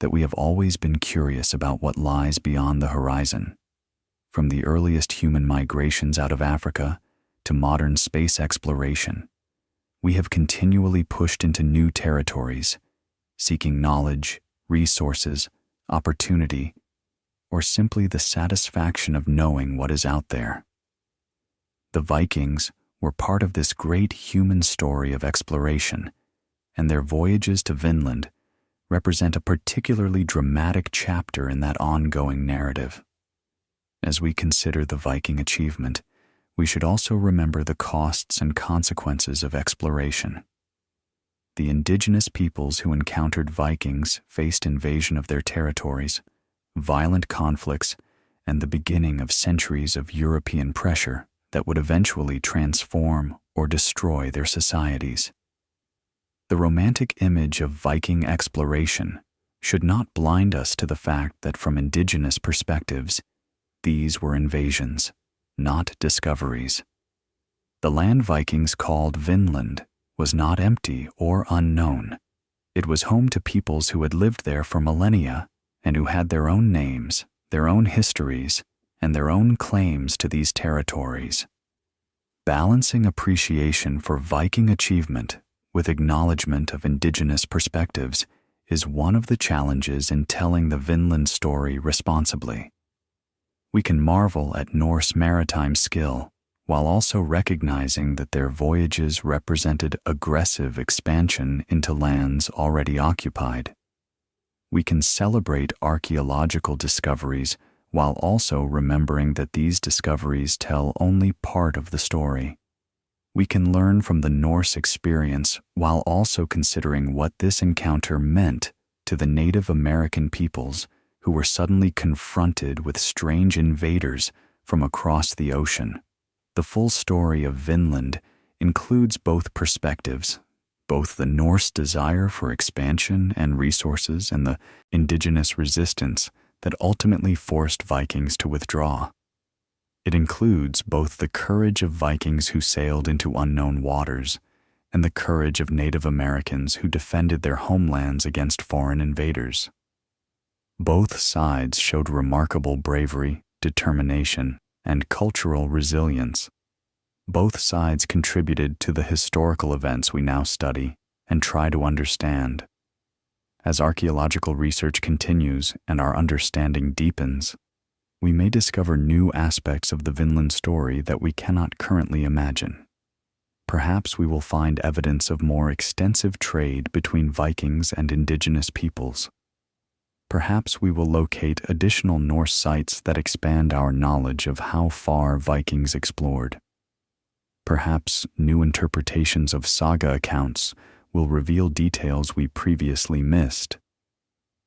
that we have always been curious about what lies beyond the horizon. From the earliest human migrations out of Africa to modern space exploration, we have continually pushed into new territories, seeking knowledge, resources, opportunity, or simply the satisfaction of knowing what is out there. The Vikings were part of this great human story of exploration, and their voyages to Vinland represent a particularly dramatic chapter in that ongoing narrative. As we consider the Viking achievement, we should also remember the costs and consequences of exploration. The indigenous peoples who encountered Vikings faced invasion of their territories, violent conflicts, and the beginning of centuries of European pressure that would eventually transform or destroy their societies. The romantic image of Viking exploration should not blind us to the fact that from indigenous perspectives, these were invasions, not discoveries. The land Vikings called Vinland was not empty or unknown. It was home to peoples who had lived there for millennia and who had their own names, their own histories, and their own claims to these territories. Balancing appreciation for Viking achievement with acknowledgement of indigenous perspectives is one of the challenges in telling the Vinland story responsibly. We can marvel at Norse maritime skill, while also recognizing that their voyages represented aggressive expansion into lands already occupied. We can celebrate archaeological discoveries while also remembering that these discoveries tell only part of the story. We can learn from the Norse experience while also considering what this encounter meant to the Native American peoples who were suddenly confronted with strange invaders from across the ocean. The full story of Vinland includes both perspectives, both the Norse desire for expansion and resources and the indigenous resistance that ultimately forced Vikings to withdraw. It includes both the courage of Vikings who sailed into unknown waters and the courage of Native Americans who defended their homelands against foreign invaders. Both sides showed remarkable bravery, determination, and cultural resilience. Both sides contributed to the historical events we now study and try to understand. As archaeological research continues and our understanding deepens, we may discover new aspects of the Vinland story that we cannot currently imagine. Perhaps we will find evidence of more extensive trade between Vikings and indigenous peoples. Perhaps we will locate additional Norse sites that expand our knowledge of how far Vikings explored. Perhaps new interpretations of saga accounts will reveal details we previously missed.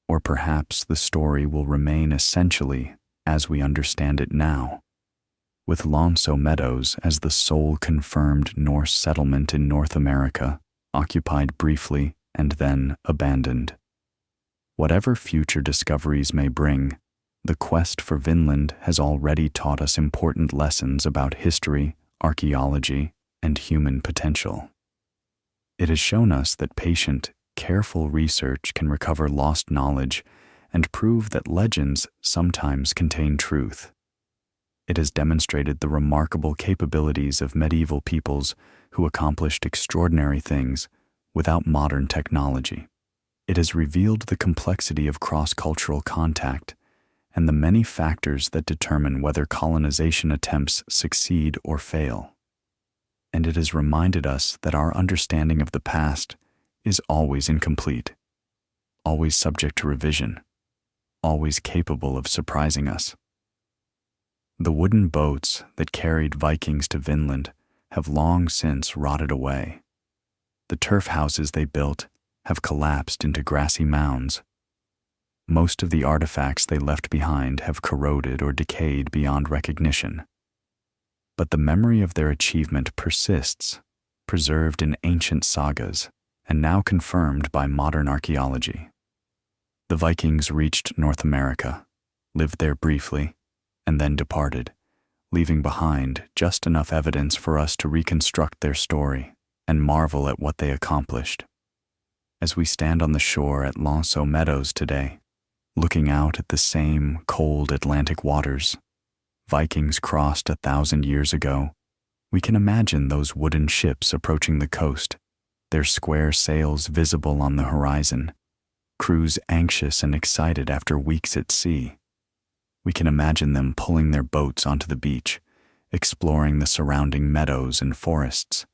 Or perhaps the story will remain essentially as we understand it now, with Meadows as the sole confirmed Norse settlement in North America, occupied briefly and then abandoned. Whatever future discoveries may bring, the quest for Vinland has already taught us important lessons about history, archaeology, and human potential. It has shown us that patient, careful research can recover lost knowledge and prove that legends sometimes contain truth. It has demonstrated the remarkable capabilities of medieval peoples who accomplished extraordinary things without modern technology. It has revealed the complexity of cross-cultural contact and the many factors that determine whether colonization attempts succeed or fail. And it has reminded us that our understanding of the past is always incomplete, always subject to revision, always capable of surprising us. The wooden boats that carried Vikings to Vinland have long since rotted away. The turf houses they built have collapsed into grassy mounds. Most of the artifacts they left behind have corroded or decayed beyond recognition. But the memory of their achievement persists, preserved in ancient sagas and now confirmed by modern archaeology. The Vikings reached North America, lived there briefly, and then departed, leaving behind just enough evidence for us to reconstruct their story and marvel at what they accomplished. As we stand on the shore at Meadows today, looking out at the same cold Atlantic waters Vikings crossed 1,000 years ago, we can imagine those wooden ships approaching the coast, their square sails visible on the horizon, crews anxious and excited after weeks at sea. We can imagine them pulling their boats onto the beach, exploring the surrounding meadows and forests,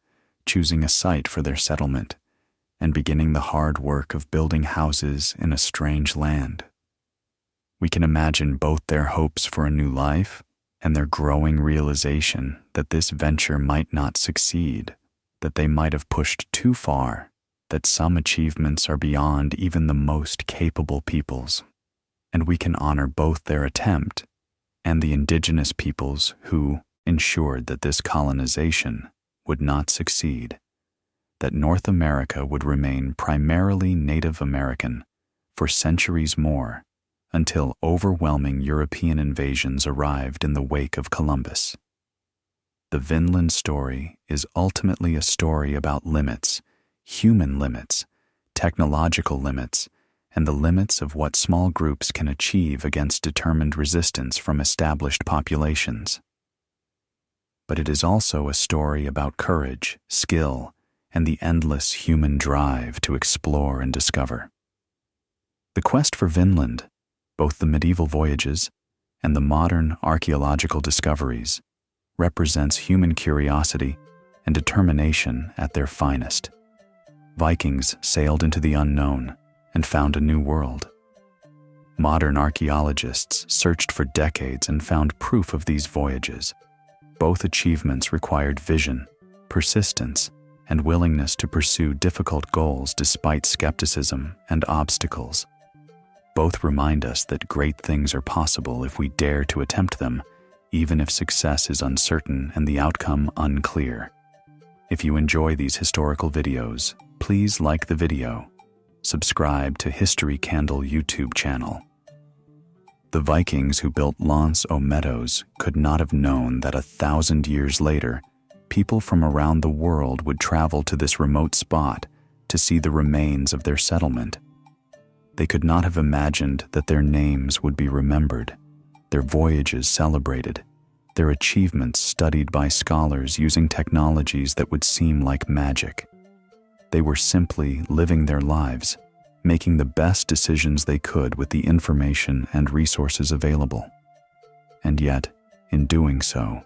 choosing a site for their settlement, and beginning the hard work of building houses in a strange land. We can imagine both their hopes for a new life and their growing realization that this venture might not succeed, that they might have pushed too far, that some achievements are beyond even the most capable peoples. And we can honor both their attempt and the indigenous peoples who ensured that this colonization would not succeed, that North America would remain primarily Native American for centuries more, until overwhelming European invasions arrived in the wake of Columbus. The Vinland story is ultimately a story about limits, human limits, technological limits, and the limits of what small groups can achieve against determined resistance from established populations. But it is also a story about courage, skill, and the endless human drive to explore and discover. The quest for Vinland, both the medieval voyages and the modern archaeological discoveries, represents human curiosity and determination at their finest. Vikings sailed into the unknown and found a new world. Modern archaeologists searched for decades and found proof of these voyages. Both achievements required vision, persistence, and willingness to pursue difficult goals despite skepticism and obstacles. Both remind us that great things are possible if we dare to attempt them, even if success is uncertain and the outcome unclear. If you enjoy these historical videos, please like the video. Subscribe to History Candle YouTube channel. The Vikings who built Meadows could not have known that 1,000 years later, people from around the world would travel to this remote spot to see the remains of their settlement. They could not have imagined that their names would be remembered, their voyages celebrated, their achievements studied by scholars using technologies that would seem like magic. They were simply living their lives, making the best decisions they could with the information and resources available. And yet, in doing so,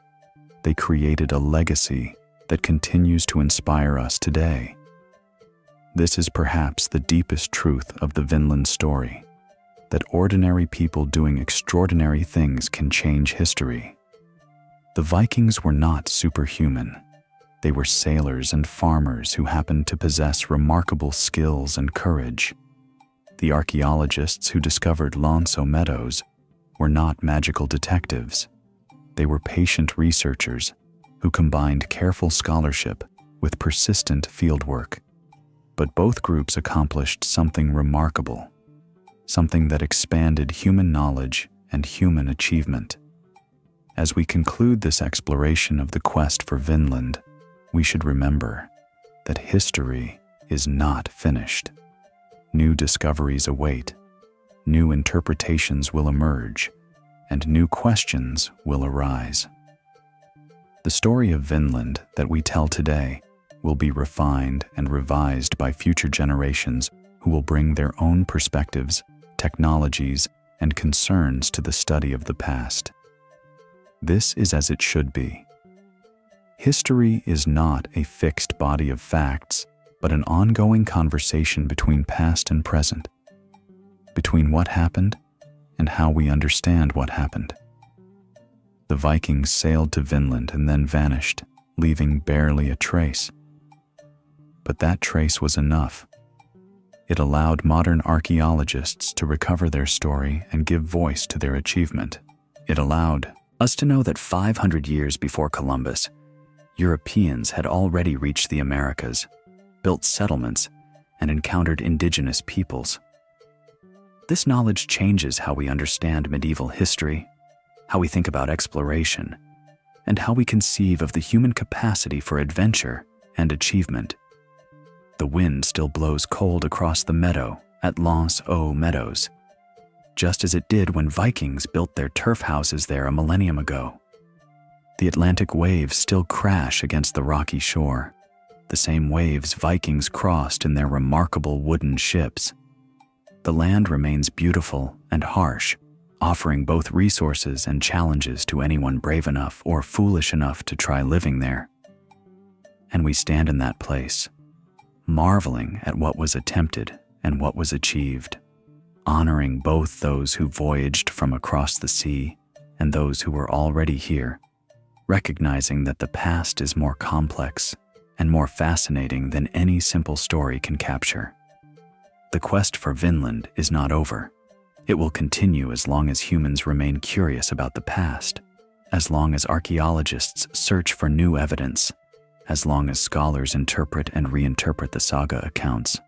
they created a legacy that continues to inspire us today. This is perhaps the deepest truth of the Vinland story, that ordinary people doing extraordinary things can change history. The Vikings were not superhuman. They were sailors and farmers who happened to possess remarkable skills and courage. The archaeologists who discovered Meadows were not magical detectives. They were patient researchers who combined careful scholarship with persistent fieldwork. But both groups accomplished something remarkable, something that expanded human knowledge and human achievement. As we conclude this exploration of the quest for Vinland, we should remember that history is not finished. New discoveries await, new interpretations will emerge, and new questions will arise. The story of Vinland that we tell today will be refined and revised by future generations who will bring their own perspectives, technologies, and concerns to the study of the past. This is as it should be. History is not a fixed body of facts, but an ongoing conversation between past and present, between what happened and how we understand what happened. The Vikings sailed to Vinland and then vanished, leaving barely a trace. But that trace was enough. It allowed modern archaeologists to recover their story and give voice to their achievement. It allowed us to know that 500 years before Columbus, Europeans had already reached the Americas, built settlements, and encountered indigenous peoples. This knowledge changes how we understand medieval history, how we think about exploration, and how we conceive of the human capacity for adventure and achievement. The wind still blows cold across the meadow at Meadows, just as it did when Vikings built their turf houses there a millennium ago. The Atlantic waves still crash against the rocky shore, the same waves Vikings crossed in their remarkable wooden ships. The land remains beautiful and harsh, offering both resources and challenges to anyone brave enough or foolish enough to try living there. And we stand in that place, marveling at what was attempted and what was achieved, honoring both those who voyaged from across the sea and those who were already here, recognizing that the past is more complex and more fascinating than any simple story can capture. The quest for Vinland is not over. It will continue as long as humans remain curious about the past, as long as archaeologists search for new evidence, as long as scholars interpret and reinterpret the saga accounts,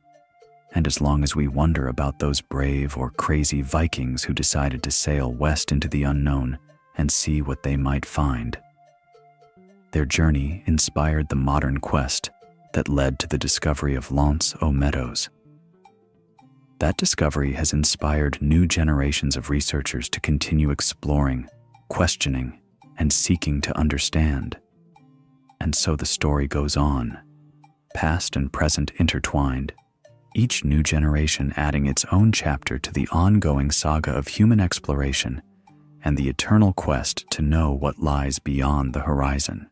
and as long as we wonder about those brave or crazy Vikings who decided to sail west into the unknown and see what they might find. Their journey inspired the modern quest that led to the discovery of Meadows. That discovery has inspired new generations of researchers to continue exploring, questioning, and seeking to understand. And so the story goes on, past and present intertwined, each new generation adding its own chapter to the ongoing saga of human exploration and the eternal quest to know what lies beyond the horizon.